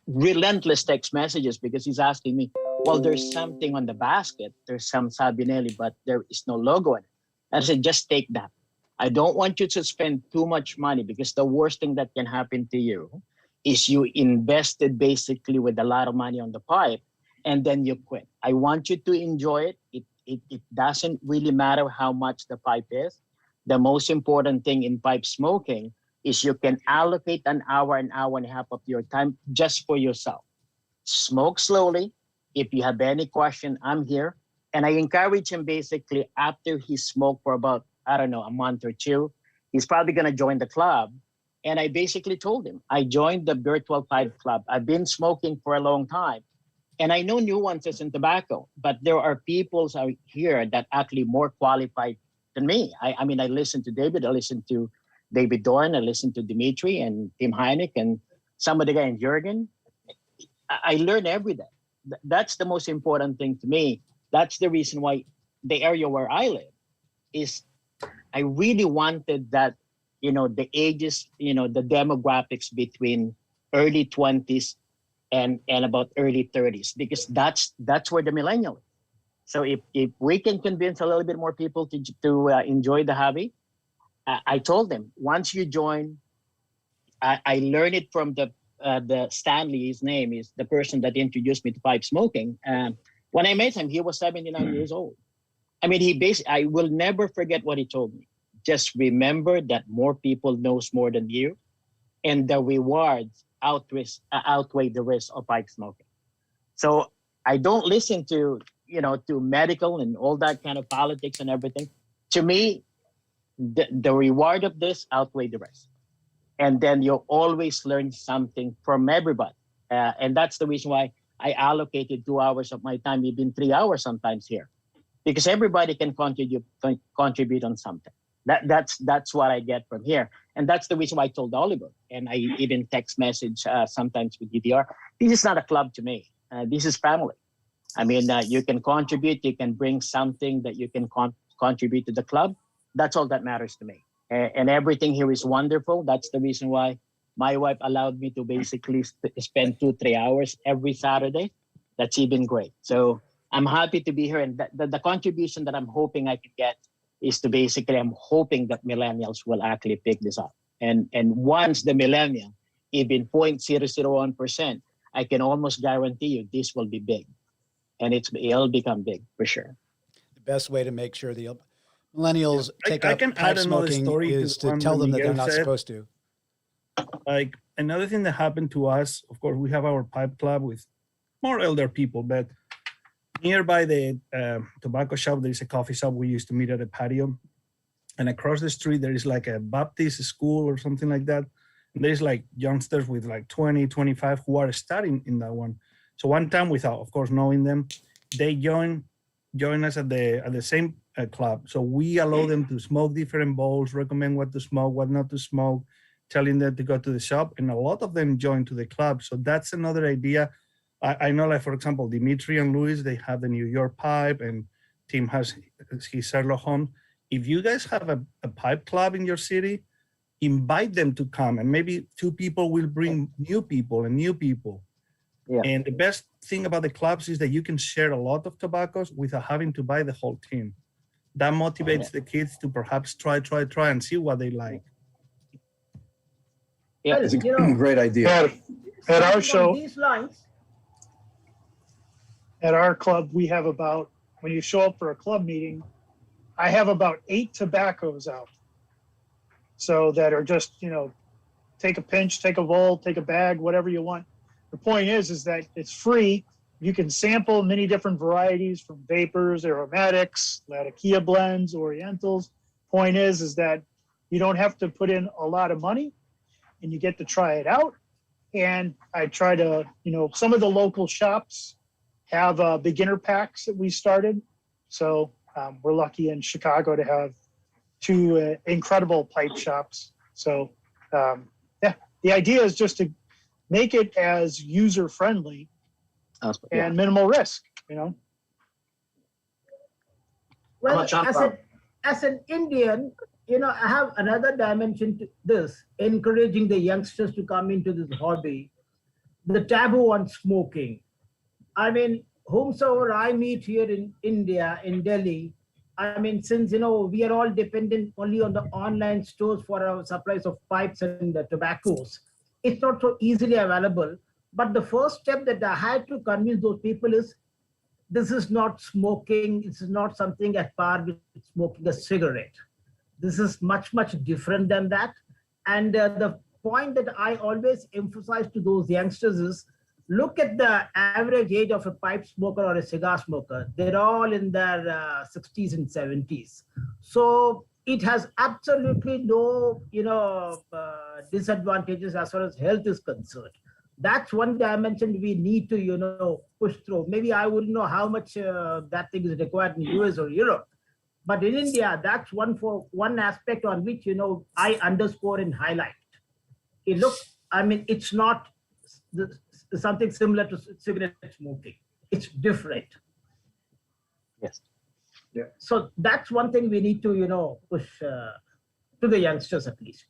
relentless text messages because he's asking me, well, there's something on the basket. There's some Sabinelli, but there is no logo in it. And I said, just take that. I don't want you to spend too much money because the worst thing that can happen to you is you invested basically with a lot of money on the pipe and then you quit. I want you to enjoy it. It doesn't really matter how much the pipe is. The most important thing in pipe smoking is you can allocate an hour and a half of your time just for yourself. Smoke slowly. If you have any question, I'm here. And I encourage him basically after he smoked for about, I don't know, a month or two, he's probably going to join the club. And I basically told him, I joined the Virtual Pipe Club. I've been smoking for a long time. And I know nuances in tobacco, but there are people out here that actually more qualified than me. I mean, I listen to David, I listen to David Dorn, I listen to Dimitri and Tim Heineck and some of the guy in Jürgen. I learn every day. That's the most important thing to me. That's the reason why the area where I live is, I really wanted that, you know, the ages, you know, the demographics between early 20s and about early 30s, because that's where the millennial is. So if we can convince a little bit more people to enjoy the hobby, I told them, once you join, I learned it from the Stanley, his name is the person that introduced me to pipe smoking. When I met him, he was 79 years old. I mean, I will never forget what he told me. Just remember that more people knows more than you, and the rewards outweigh the risk of pipe smoking. So I don't listen to, you know, to medical and all that kind of politics and everything. To me, the reward of this outweigh the risk. And then you'll always learn something from everybody. And that's the reason why I allocated 2 hours of my time, even 3 hours sometimes here, because everybody can contribute on something. That's what I get from here, and that's the reason why I told Oliver, and I even text message sometimes with DDR. This is not a club to me. This is family. I mean, you can contribute, you can bring something that you can contribute to the club. That's all that matters to me. And everything here is wonderful. That's the reason why my wife allowed me to basically spend 2-3 hours every Saturday. That's even great. So I'm happy to be here. And the contribution that I'm hoping I can get is to basically, I'm hoping that millennials will actually pick this up. And once the millennial, even 0.001%, I can almost guarantee you this will be big. And it'll become big for sure. The best way to make sure the millennials take I up can pipe add another smoking story is to to one tell that them that they're Miguel not said. supposed to. Like another thing that happened to us, of course, we have our pipe club with more elder people, but nearby the tobacco shop, there is a coffee shop. We used to meet at a patio. And across the street, there is like a Baptist school or something like that. And there's like youngsters with like 20, 25 who are studying in that one. So one time, without, of course, knowing them, they join us at the same club. So we allow them to smoke different bowls, recommend what to smoke, what not to smoke, telling them to go to the shop. And a lot of them join to the club. So that's another idea. I know, like, for example, Dimitri and Luis, they have the New York pipe, and Tim has his Sherlock Holmes. If you guys have a pipe club in your city, invite them to come, and maybe 2 people will bring new people and new people. Yeah. And the best thing about the clubs is that you can share a lot of tobaccos without having to buy the whole tin. That motivates the kids to perhaps try and see what they like. Yeah, it's a great idea. At our show, these lines, at our club, we have about, when you show up for a club meeting, I have about 8 tobaccos out. So that are just, take a pinch, take a bowl, take a bag, whatever you want. The point is that it's free. You can sample many different varieties, from vapors, aromatics, Latakia blends, Orientals. Point is that you don't have to put in a lot of money, and you get to try it out. And I try to, some of the local shops have beginner packs that we started. So we're lucky in Chicago to have 2 incredible pipe shops. So the idea is just to make it as user friendly and minimal risk, Well, as an Indian, I have another dimension to this, encouraging the youngsters to come into this hobby, the taboo on smoking. I mean, whomsoever I meet here in India, in Delhi, I mean, since, we are all dependent only on the online stores for our supplies of pipes and tobaccos, it's not so easily available. But the first step that I had to convince those people is, this is not smoking. This is not something at par with smoking a cigarette. This is much, much different than that. And the point that I always emphasize to those youngsters is, look at the average age of a pipe smoker or a cigar smoker. They're all in their 60s and 70s. So it has absolutely no, disadvantages as far as health is concerned. That's one dimension we need to, push through. Maybe I wouldn't know how much that thing is required in US or Europe. But in India, that's one aspect on which, I underscore and highlight. It's not something similar to cigarette smoking. It's different. Yes. Yeah. So that's one thing we need to, push to the youngsters at least.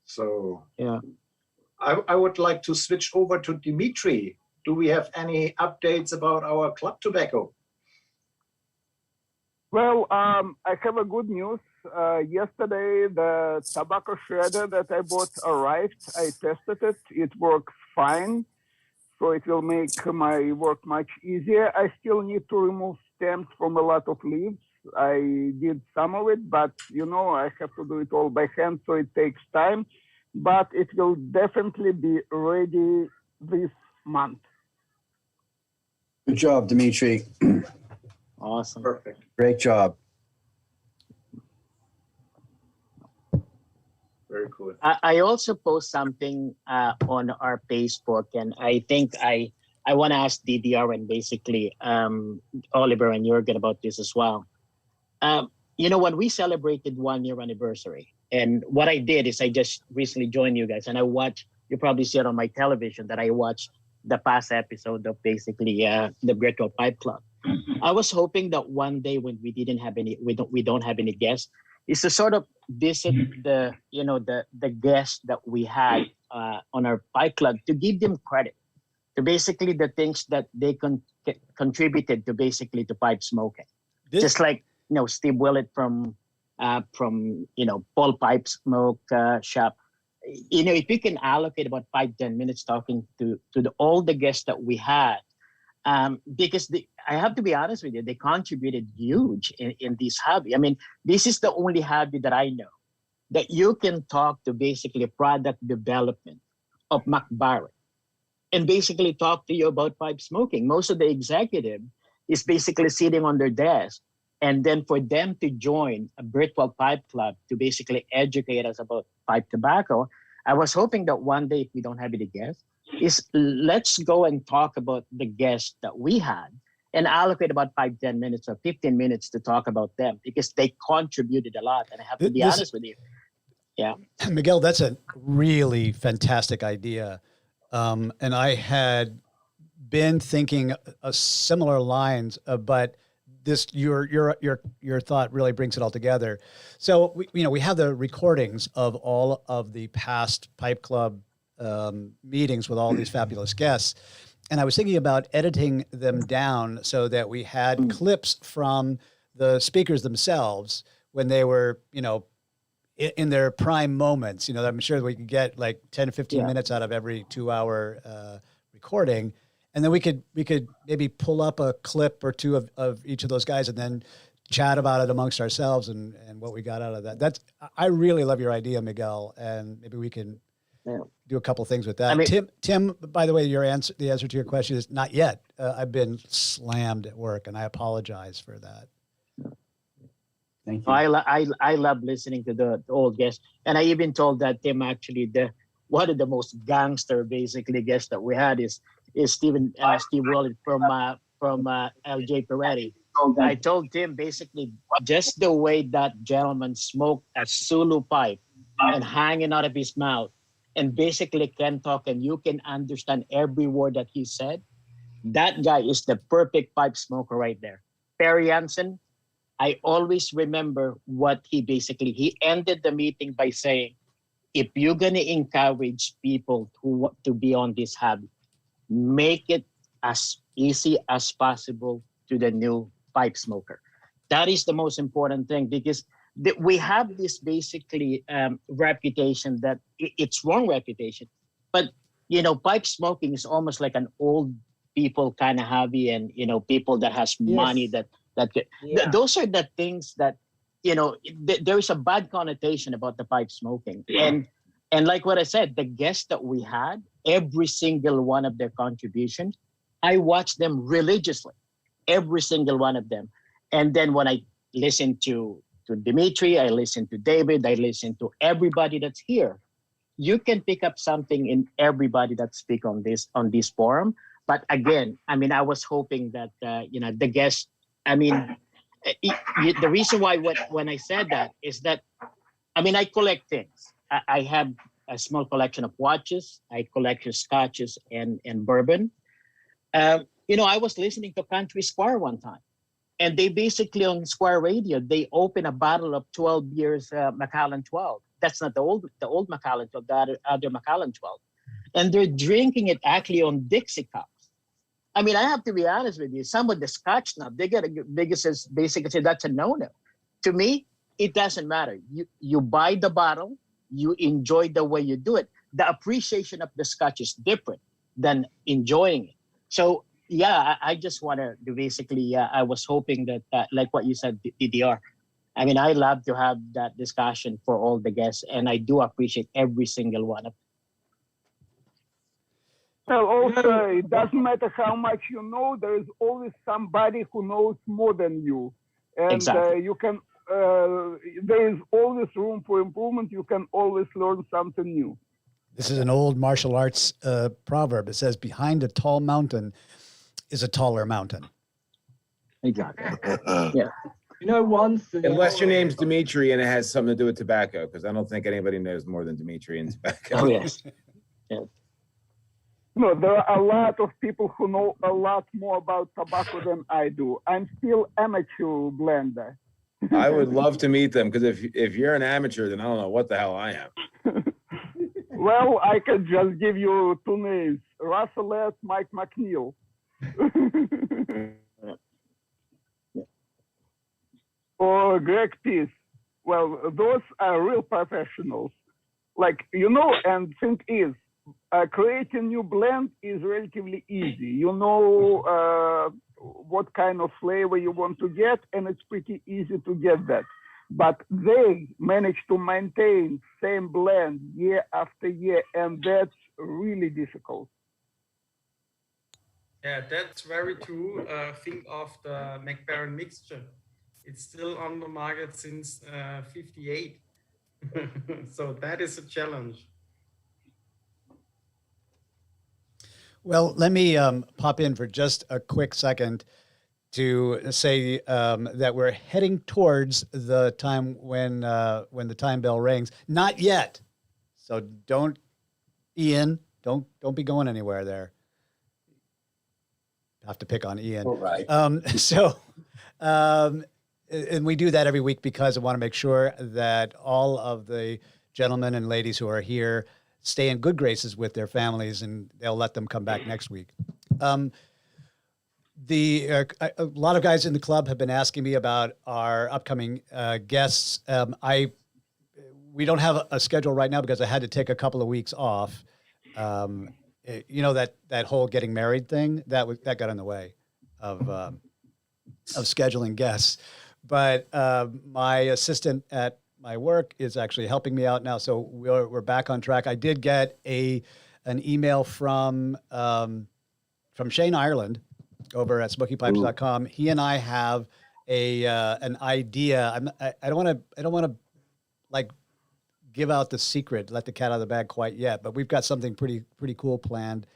So yeah, I would like to switch over to Dimitri. Do we have any updates about our club tobacco? Well, I have a good news. Yesterday, the tobacco shredder that I bought arrived. I tested it. It works fine. So it will make my work much easier. I still need to remove stems from a lot of leaves. I did some of it, but I have to do it all by hand, so it takes time. But it will definitely be ready this month. Good job, Dimitri. Awesome. Perfect. Great job. Very cool. I also post something on our Facebook, and I think I want to ask DDR and basically Oliver and Jürgen about this as well. You know, when we celebrated 1 year anniversary, and what I did is I just recently joined you guys, and I watched. You probably see it on my television that I watched the past episode of basically the Virtual Pipe Club. I was hoping that one day when we don't have any guests, is to sort of visit the guests that we had on our pipe club, to give them credit to basically the things that they contributed to basically to pipe smoking. Just like Steve Willett from Paul Pipe Smoke Shop. If you can allocate about 5-10 minutes talking to all the guests that we had, because I have to be honest with you, they contributed huge in this hobby. I mean, this is the only hobby that I know that you can talk to basically product development of Mac Barrett and basically talk to you about pipe smoking. Most of the executive is basically sitting on their desk, and then for them to join a virtual pipe club to basically educate us about pipe tobacco, I was hoping that one day, if we don't have any guests, let's go and talk about the guests that we had and allocate about 5-10 minutes or 15 minutes to talk about them, because they contributed a lot. And I have to be honest with you. Yeah. Miguel, that's a really fantastic idea. And I had been thinking similar lines, but this your thought really brings it all together. So we have the recordings of all of the past Pipe Club meetings with all these fabulous guests, and I was thinking about editing them down so that we had clips from the speakers themselves when they were in their prime moments. I'm sure we could get like 10 to 15 minutes out of every 2-hour recording. And then we could maybe pull up a clip or two of each of those guys and then chat about it amongst ourselves and what we got out of that. I really love your idea, Miguel, and maybe we can do a couple things with that. I mean, Tim, by the way, the answer to your question is not yet. I've been slammed at work, and I apologize for that. Thank you. I love listening to the old guests, and I even told that Tim actually one of the most gangster basically guests that we had is Steve Willett from LJ Peretti. I told Tim basically just the way that gentleman smoked a Sulu pipe and hanging out of his mouth, and basically can talk and you can understand every word that he said. That guy is the perfect pipe smoker right there. Perry Hansen, I always remember what he ended the meeting by saying, if you're going to encourage people to be on this hobby, make it as easy as possible to the new pipe smoker. That is the most important thing, because we have this basically reputation that it's wrong reputation, but pipe smoking is almost like an old people kind of hobby, and people that has money those are the things that there is a bad connotation about the pipe smoking. And like what I said, the guests that we had, every single one of their contributions, I watched them religiously, every single one of them. And then when I listen to Dimitri, I listen to David, I listen to everybody that's here. You can pick up something in everybody that speak on this forum. But again, I mean, I was hoping that the guests. I mean, the reason why when I said that is that, I mean, I collect things. I have a small collection of watches. I collect scotches and bourbon. I was listening to Country Squire one time, and they basically on Squire Radio, they open a bottle of 12 years Macallan 12. That's not the old Macallan 12, the other Macallan 12. And they're drinking it actually on Dixie cups. I mean, I have to be honest with you. Some of the Scotch now, they basically say that's a no-no. To me, it doesn't matter. You buy the bottle, you enjoy the way you do it. The appreciation of the Scotch is different than enjoying it. So, yeah, I just want to do basically, I was hoping that, like what you said, DDR, I mean, I love to have that discussion for all the guests, and I do appreciate every single one of them. Well, also, it doesn't matter how much you know, there is always somebody who knows more than you. And Exactly. you can there is always room for improvement. You can always learn something new. This is an old martial arts proverb. It says, behind a tall mountain is a taller mountain. Exactly. Yeah. You know, one thing. Unless your name's Dimitri and it has something to do with tobacco, because I don't think anybody knows more than Dimitri and tobacco. Oh, yes. Yeah. No, there are a lot of people who know a lot more about tobacco than I do. I'm still amateur blender. I would love to meet them, because if you're an amateur, then I don't know what the hell I am. Well, I can just give you two names, Raffle, Mike McNeil. Or Greg Peace. Well, those are real professionals. Like, you know, and thing is, creating new blend is relatively easy. You know what kind of flavor you want to get, and it's pretty easy to get that. But they manage to maintain same blend year after year, and that's really difficult. Yeah, that's very true. Think of the McBaron mixture. It's still on the market since 58. So that is a challenge. Well, let me pop in for just a quick second to say that we're heading towards the time when the time bell rings. Not yet. So don't, Ian, don't be going anywhere there. I have to pick on Ian. All right. And we do that every week because I want to make sure that all of the gentlemen and ladies who are here stay in good graces with their families, and they'll let them come back next week. A lot of guys in the club have been asking me about our upcoming guests. We don't have a schedule right now because I had to take a couple of weeks off. You know, that whole getting married thing that got in the way of scheduling guests. But my assistant at my work is actually helping me out now, so we're back on track. I did get an email from Shane Ireland over at SmokyPipes.com. He and I have an idea. I don't want to like give out the secret, let the cat out of the bag quite yet, but we've got something pretty cool planned.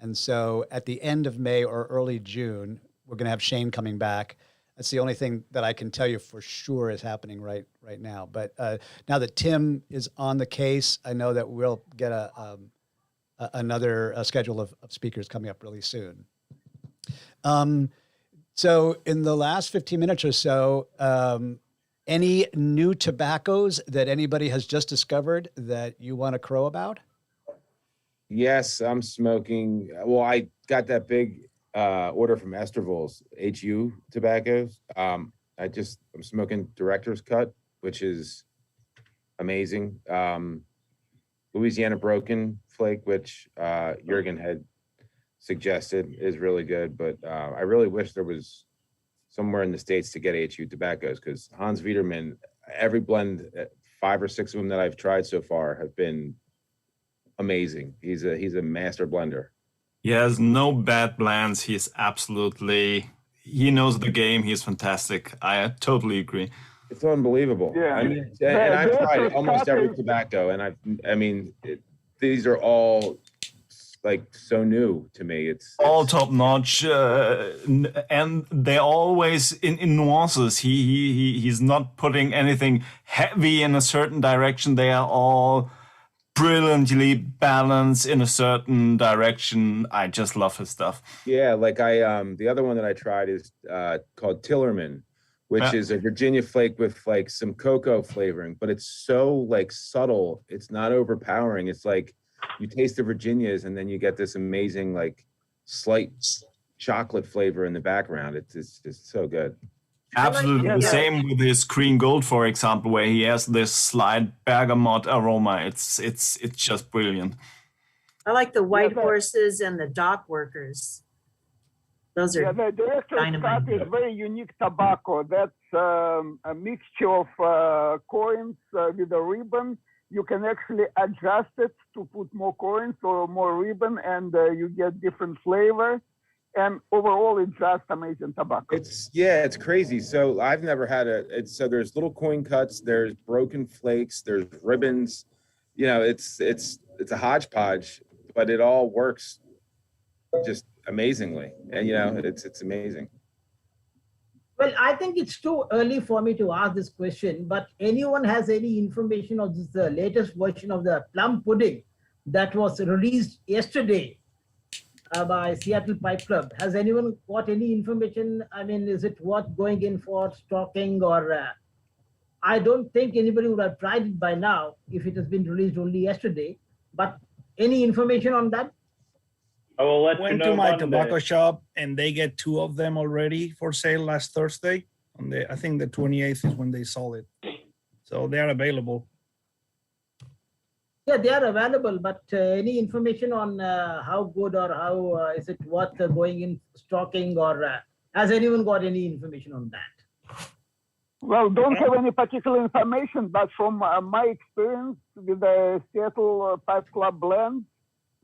And so at the end of May or early June, we're going to have Shane coming back. That's the only thing that I can tell you for sure is happening right now. But now that Tim is on the case, I know that we'll get another schedule of speakers coming up really soon. So in the last 15 minutes or so, any new tobaccos that anybody has just discovered that you want to crow about? Yes, I'm smoking. Well, I got that big order from Estervel's HU tobaccos. I'm smoking Director's Cut, which is amazing. Louisiana Broken Flake, which Jurgen had suggested, is really good. But I really wish there was somewhere in the States to get HU tobaccos, because Hans Wiedermann, every blend, 5 or 6 of them that I've tried so far have been amazing. He's a master blender. He has no bad blends. He knows the game. He's fantastic. I totally agree. It's unbelievable. Yeah. I mean, and I've tried almost every tobacco, and these are all like so new to me. It's all top notch, and they're always in nuances. He's not putting anything heavy in a certain direction. They are all brilliantly balanced in a certain direction. I just love his stuff. Yeah, like the other one that I tried is called Tillerman, which is a Virginia flake with like some cocoa flavoring, but it's so like subtle. It's not overpowering. It's like you taste the Virginias and then you get this amazing like slight chocolate flavor in the background. It's just so good. Absolutely the same with his Green Gold, for example, where he has this slight bergamot aroma. It's just brilliant. I like the White Horses and the Dock Workers. Those are the Director's Cut is very unique tobacco. That's a mixture of coins with a ribbon. You can actually adjust it to put more coins or more ribbon, and you get different flavor. And overall, it's just amazing tobacco. It's crazy. So I've never had so there's little coin cuts, there's broken flakes, there's ribbons, it's a hodgepodge, but it all works just amazingly. And it's amazing. Well, I think it's too early for me to ask this question, but anyone has any information of this latest version of the plum pudding that was released yesterday by Seattle Pipe Club? Has anyone got any information? I mean, is it worth going in for stocking, or I don't think anybody would have tried it by now if it has been released only yesterday, but any information on that? I will let you know. Went to my tobacco shop and they get 2 of them already for sale last Thursday. I think the 28th is when they sold it. So they are available. Yeah, they are available, but any information on how good or how is it worth going in stocking, or has anyone got any information on that? Well, don't have any particular information, but from my experience with the Seattle Pipe Club blend,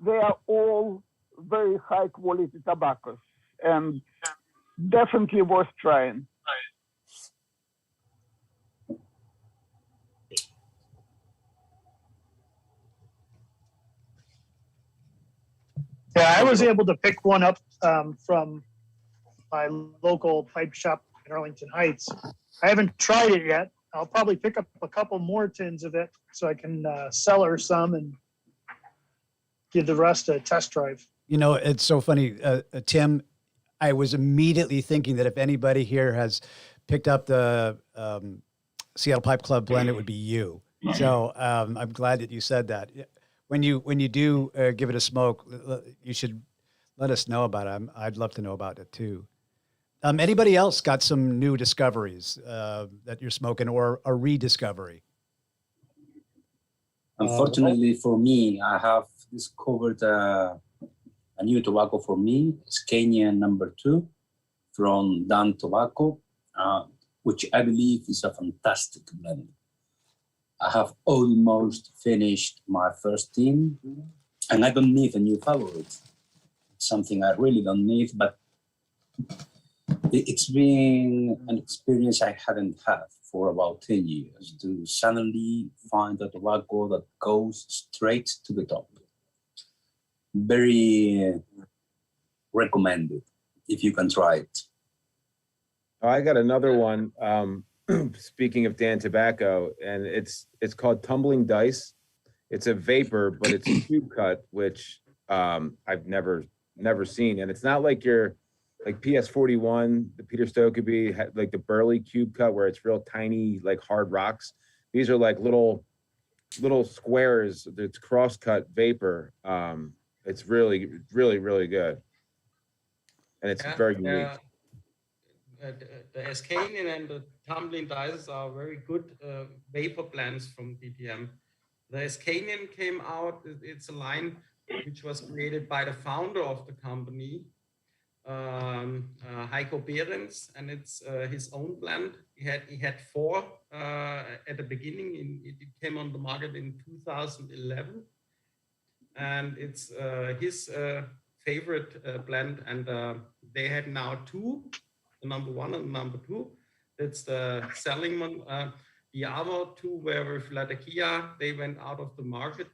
they are all very high quality tobaccos and definitely worth trying. Yeah, I was able to pick one up from my local pipe shop in Arlington Heights. I haven't tried it yet. I'll probably pick up a couple more tins of it so I can sell her some and give the rest a test drive. It's so funny, Tim. I was immediately thinking that if anybody here has picked up the Seattle Pipe Club blend, it would be you. So I'm glad that you said that. When you do give it a smoke, you should let us know about it. I'd love to know about it too. Anybody else got some new discoveries that you're smoking, or a rediscovery? Unfortunately for me, I have discovered a new tobacco for me, Scanian number 2 from Dan Tobacco, which I believe is a fantastic blend. I have almost finished my first tin, and I don't need a new favorite. It's something I really don't need, but it's been an experience I hadn't had for about 10 years to suddenly find a tobacco that goes straight to the top. Very recommended if you can try it. I got another one. Speaking of Dan Tobacco, and it's called Tumbling Dice. It's a vapor, but it's a cube cut, which I've never seen. And it's not like your PS41, the Peter Stokkebye, like the Burley cube cut where it's real tiny, like hard rocks. These are like little squares. It's cross-cut vapor. It's really, really, really good, and it's very unique. The Escanian and the Tumbling Dice are very good vapor blends from DTM. The Escanian came out, it's a line which was created by the founder of the company, Heiko Behrens, and it's his own blend. He had 4 at the beginning. It came on the market in 2011, and it's his favorite blend. And they had now 2. Number 1 and number 2. That's the selling one. The other 2 were with Latakia. They went out of the market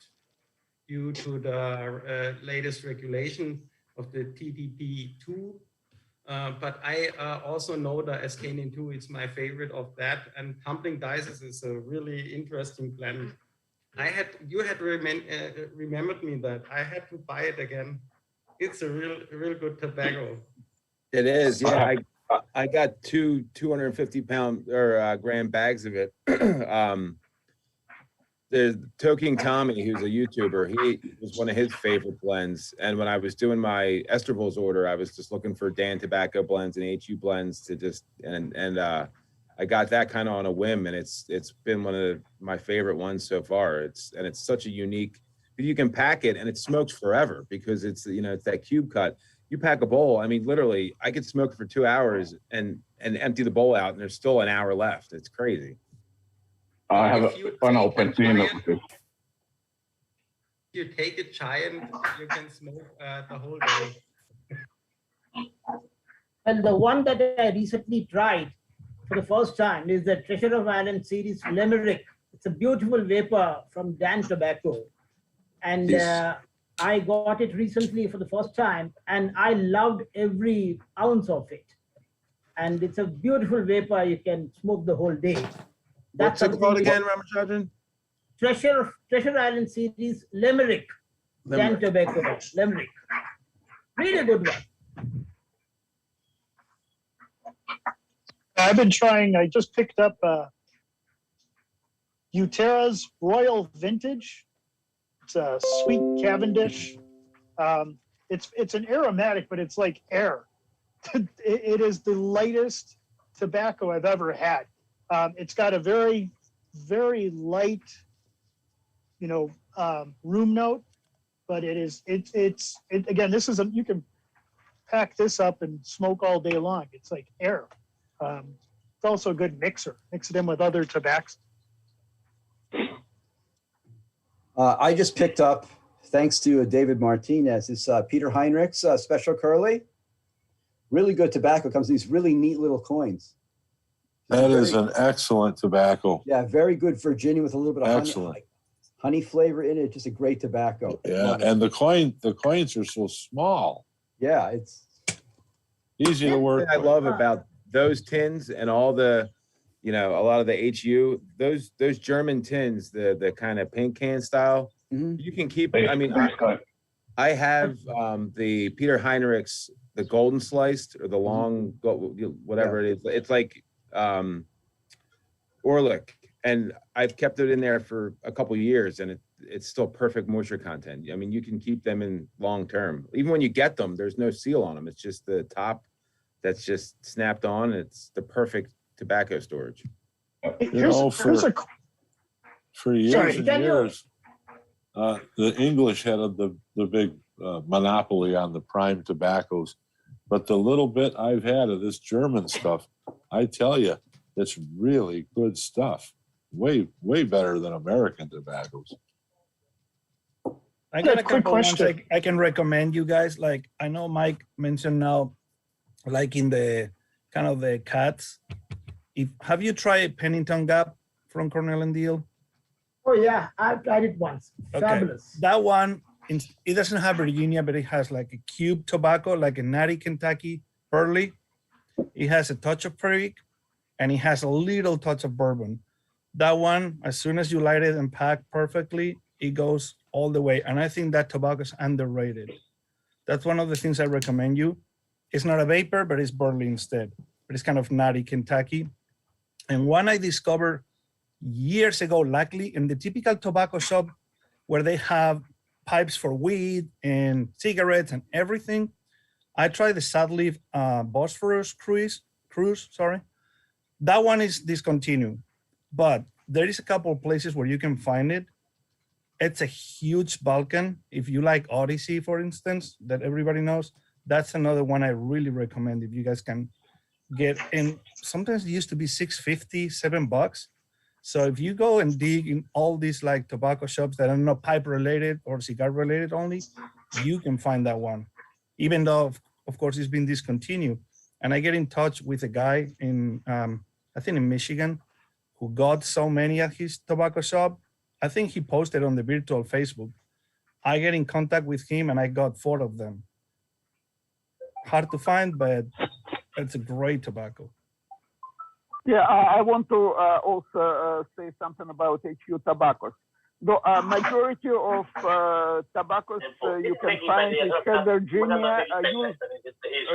due to the latest regulation of the TDP2. But I also know the Escanian 2. It's my favorite of that. And Tumbling Dice is a really interesting blend. You had remembered me that I had to buy it again. It's a real good tobacco. It is, yeah. I got 2 250-pound or gram bags of it. There's Toking Tommy, who's a YouTuber. He was one of his favorite blends. And when I was doing my Esterville's order, I was just looking for Dan Tobacco blends and HU blends to just I got that kind of on a whim, and it's been one of my favorite ones so far. It's such a unique. You can pack it and it smokes forever because it's it's that cube cut. You pack a bowl, I mean, literally, I could smoke for 2 hours and empty the bowl out, and there's still an hour left. It's crazy. I have an open tin. If you take a giant, you can smoke the whole day. Well, the one that I recently tried for the first time is the Treasure of Ireland series Limerick. It's a beautiful vapor from Dan Tobacco. And I got it recently for the first time, and I loved every ounce of it. And it's a beautiful vapor. You can smoke the whole day. What's it called again, Ramachandran? Treasure Island series Limerick. Dan Tobacco Limerick. Really good one. I've been trying, I just picked up Utera's Royal Vintage. It's a sweet Cavendish. It's an aromatic, but it's like air. It is the lightest tobacco I've ever had. It's got a very, very light, room note, but again, this is you can pack this up and smoke all day long. It's like air. It's also a good mixer. Mix it in with other tobaccos. I just picked up, thanks to David Martinez, this Peter Heinrich's Special Curly. Really good tobacco. Comes in these really neat little coins. That is an excellent tobacco. Yeah, very good Virginia with a little bit of excellent honey flavor in it. Just a great tobacco. Yeah, and the coins are so small. Yeah, it's easy to work. I love about those tins and all the, a lot of the HU, those German tins, the kind of paint can style, you can keep. I mean, I have the Peter Heinrich's, the golden sliced or the long, whatever it is. It's like Orlick, and I've kept it in there for a couple of years, and it's still perfect moisture content. I mean, you can keep them in long term. Even when you get them, there's no seal on them. It's just the top that's just snapped on. It's the perfect tobacco storage. For years and years, the English had the big monopoly on the prime tobaccos, but the little bit I've had of this German stuff, I tell you, it's really good stuff. Way better than American tobaccos. I got a couple ones I can recommend you guys. Like, I know Mike mentioned now, like in the kind of the cats. Have you tried Pennington Gap from Cornell and Deal? Oh yeah, I've tried it once. Okay. Fabulous. That one, it doesn't have Virginia, but it has like a cube tobacco, like a natty Kentucky Burley. It has a touch of Perique, and it has a little touch of bourbon. That one, as soon as you light it and pack perfectly, it goes all the way. And I think that tobacco is underrated. That's one of the things I recommend you. It's not a vapor, but it's Burley instead. But it's kind of natty Kentucky. And one I discovered years ago, luckily, in the typical tobacco shop where they have pipes for weed and cigarettes and everything, I tried the Sadleaf Bosphorus cruise. That one is discontinued, but there is a couple of places where you can find it. It's a huge Balkan. If you like Odyssey, for instance, that everybody knows, that's another one I really recommend if you guys can get in. Sometimes it used to be $6.50, $7. So if you go and dig in all these like tobacco shops that are not pipe related or cigar related only, you can find that one, even though of course it's been discontinued. And I get in touch with a guy in, I think in Michigan, who got so many at his tobacco shop. I think he posted on the virtual Facebook. I get in contact with him and I got 4 of them. Hard to find, but it's a great tobacco. Yeah, I want to also say something about HU tobaccos. The majority of tobaccos you can find is Virginia,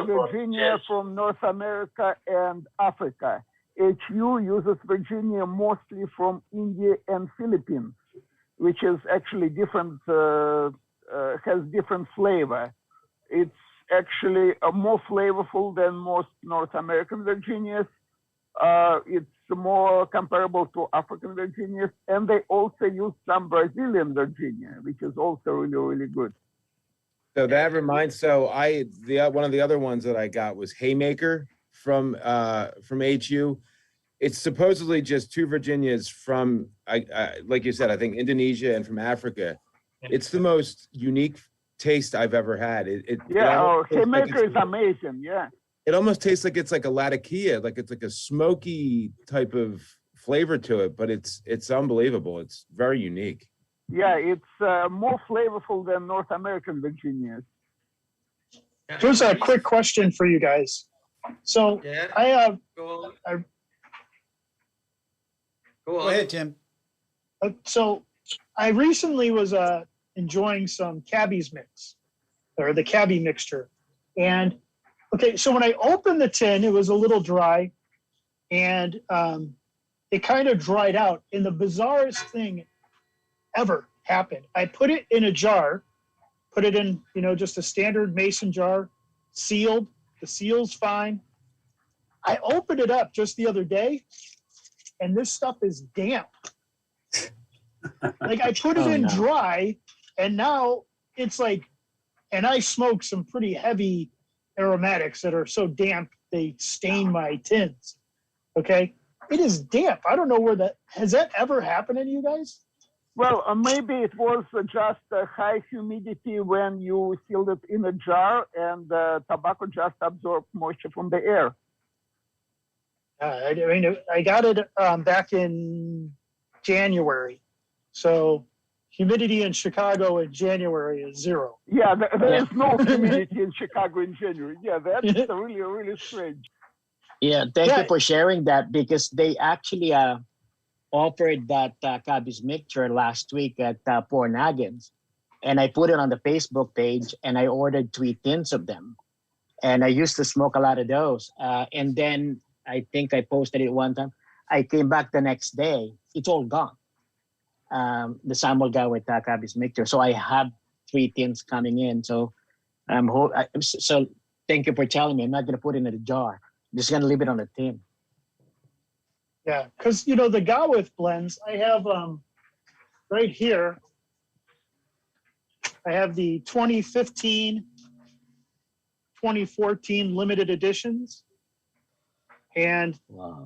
Virginia from North America and Africa. HU uses Virginia mostly from India and Philippines, which is actually different, has different flavor. It's actually more flavorful than most North American Virginias. It's more comparable to African Virginias, and they also use some Brazilian Virginia, which is also really, really good. So that reminds, one of the other ones that I got was Haymaker from HU. It's supposedly just 2 Virginias from, like you said, I think Indonesia and from Africa. It's the most unique taste I've ever had. Yeah, almost tastes like Haymaker is amazing. Yeah. it almost tastes like it's like a latakia, like it's like a smoky type of flavor to it, but it's unbelievable. It's very unique. Yeah, it's more flavorful than North American Virginias. Here's a quick question for you guys. So Yeah. I have. Go Go ahead, Tim. So I recently was enjoying some Cabby's mix, or the Cabby mixture. And okay, so when I opened the tin, it was a little dry, and it kind of dried out. And the bizarrest thing ever happened. I put it in a jar, put it in, just a standard mason jar, sealed. The seal's fine. I opened it up just the other day, and this stuff is damp. Like I put it in dry, and now it's like, and I smoke some pretty heavy aromatics that are so damp they stain my tins. Okay, it is damp. I don't know has that ever happened to you guys? Well, maybe it was just a high humidity when you sealed it in a jar, and the tobacco just absorbed moisture from the air. I got it back in January. So humidity in Chicago in January is 0. Yeah, there is no humidity in Chicago in January. Yeah, that's really, really strange. Yeah, thank you for sharing that, because they actually offered that Cabby's mixture last week at Four Noggins. And I put it on the Facebook page, and I ordered 3 tins of them. And I used to smoke a lot of those. And then I think I posted it one time. I came back the next day. It's all gone. The sample guy with Cabby's mixture. So I have 3 tins coming in. So so thank you for telling me. I'm not going to put it in a jar. I'm just going to leave it on a tin. Yeah, because the Gawith blends, I have right here. I have the 2015, 2014 limited editions. And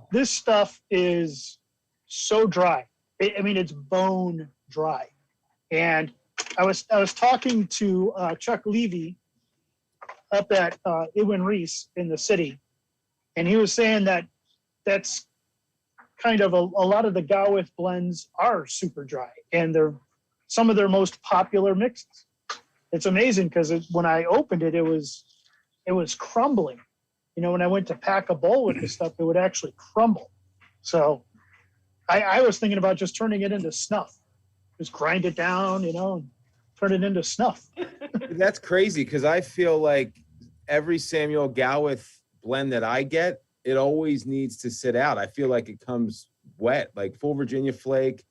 this stuff is so dry. It's bone dry. And I was talking to Chuck Levy up at Iwin Reese in the city, and he was saying that's kind of a lot of the Gawith blends are super dry, and they're some of their most popular mixes. It's amazing because when I opened it, it was crumbling. When I went to pack a bowl with this stuff, it would actually crumble. So I was thinking about just turning it into snuff. Just grind it down, and turn it into snuff. That's crazy, because I feel like every Samuel Gawith blend that I get, it always needs to sit out. I feel like it comes wet, like Full Virginia Flake,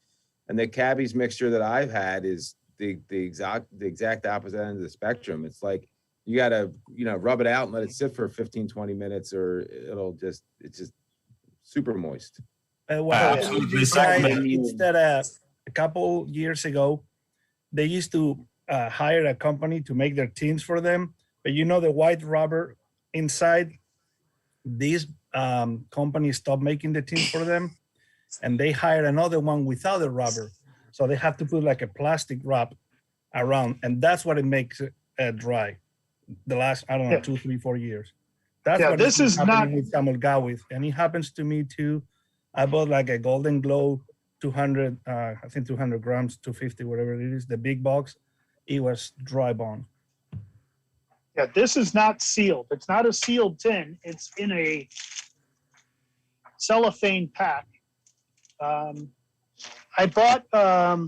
and the Cabby's mixture that I've had is the exact opposite end of the spectrum. It's like you got to, rub it out and let it sit for 15, 20 minutes, or it's just super moist. It's that a couple years ago, they used to hire a company to make their tins for them. But the white rubber inside, these companies stopped making the tins for them, and they hired another one without the rubber. So they have to put like a plastic wrap around, and that's what it makes it dry. The last, 2, 3, 4 years. That's what this is not with Samuel Gawith, and it happens to me too. I bought like a Golden Glow 200, I think 200 grams, 250, whatever it is, the big box. It was dry bone. Yeah, this is not sealed. It's not a sealed tin. It's in a cellophane pack. I bought a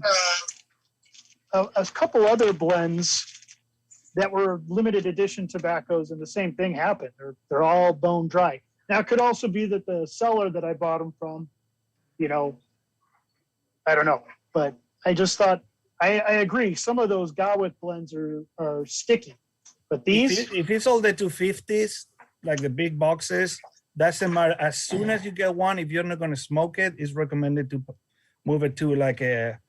couple other blends that were limited edition tobaccos, and the same thing happened. They're all bone dry. Now, it could also be that the seller that I bought them from, I don't know. But I just thought, I agree. Some of those Gawith blends are sticky. But these... If it's all the 250s, like the big boxes, doesn't matter. As soon as you get one, if you're not going to smoke it, it's recommended to move it to like a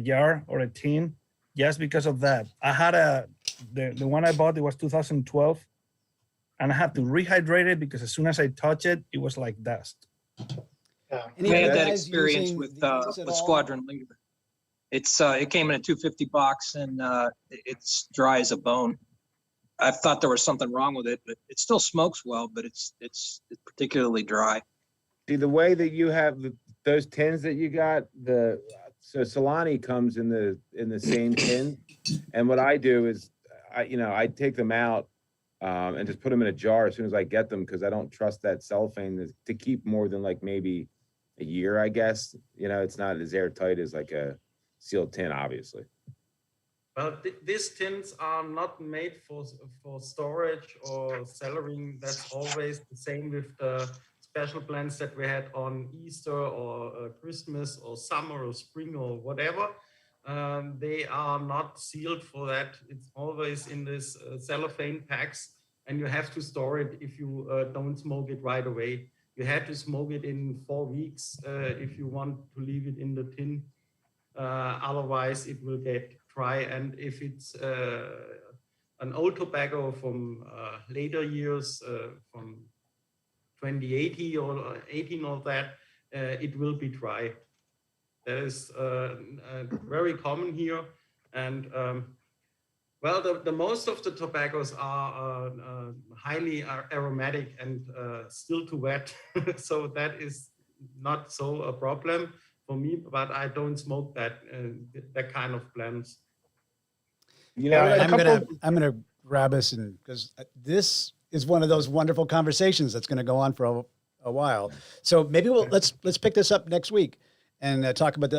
jar or a tin, just because of that. I had the one I bought, it was 2012, and I had to rehydrate it because as soon as I touch it, it was like dust. I had that experience with Squadron Leader. It came in a 250 box and it's dry as a bone. I thought there was something wrong with it, but it still smokes well, but it's particularly dry. See, the way that you have those tins that you got, so Solani comes in the same tin, and what I do is I take them out and just put them in a jar as soon as I get them, because I don't trust that cellophane to keep more than like maybe a year, I guess. It's not as airtight as like a sealed tin, obviously. Well, these tins are not made for storage or cellaring. That's always the same with the special blends that we had on Easter or Christmas or summer or spring or whatever. They are not sealed for that. It's always in this cellophane packs, and you have to store it if you don't smoke it right away. You have to smoke it in 4 weeks if you want to leave it in the tin. Otherwise, it will get dry. And if it's an old tobacco from later years, from 2080 or 18 or that, it will be dry. That is very common here. And well, the most of the tobaccos are highly aromatic and still too wet. So that is not so a problem for me, but I don't smoke that kind of blends. I'm gonna grab us, and because this is one of those wonderful conversations that's going to go on for a while. So maybe let's pick this up next week and talk about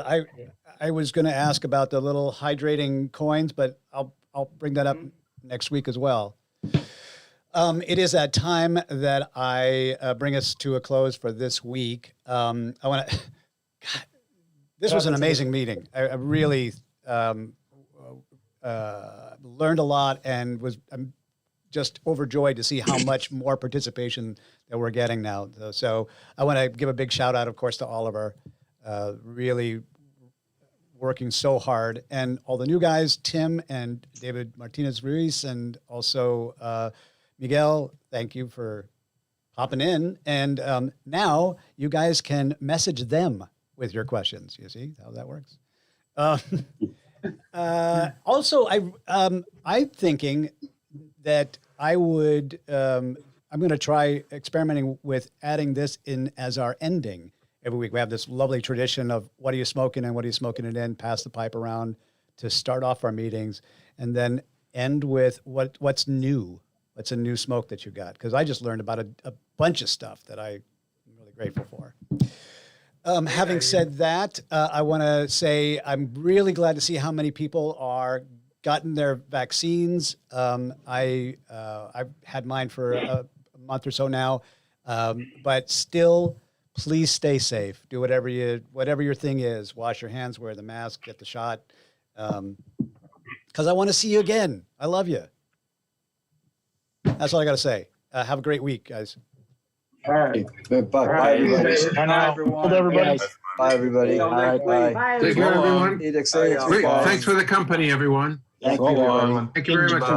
I was going to ask about the little hydrating coins, but I'll bring that up next week as well. It is that time that I bring us to a close for this week. I want to. This was an amazing meeting. I really learned a lot, and I'm just overjoyed to see how much more participation that we're getting now. So I want to give a big shout out, of course, to Oliver, really working so hard, and all the new guys, Tim and David Martinez-Ruiz, and also Miguel. Thank you for hopping in. And now you guys can message them with your questions. You see how that works? Also, I'm thinking that I would, I'm going to try experimenting with adding this in as our ending. Every week we have this lovely tradition of what are you smoking and what are you smoking it in, pass the pipe around to start off our meetings, and then end with what's new. What's a new smoke that you got? Because I just learned about a bunch of stuff that I'm really grateful for. Having said that, I want to say I'm really glad to see how many people are gotten their vaccines. I've had mine for a month or so now, but still, please stay safe. Do whatever your thing is. Wash your hands, wear the mask, get the shot, because I want to see you again. I love you. That's all I got to say. Have a great week, guys. All right. Bye, everybody. Bye, everybody. Bye, everybody. All right. Bye. Take care, everyone. Thanks for the company, everyone. Thank you, everybody. Thank you very much.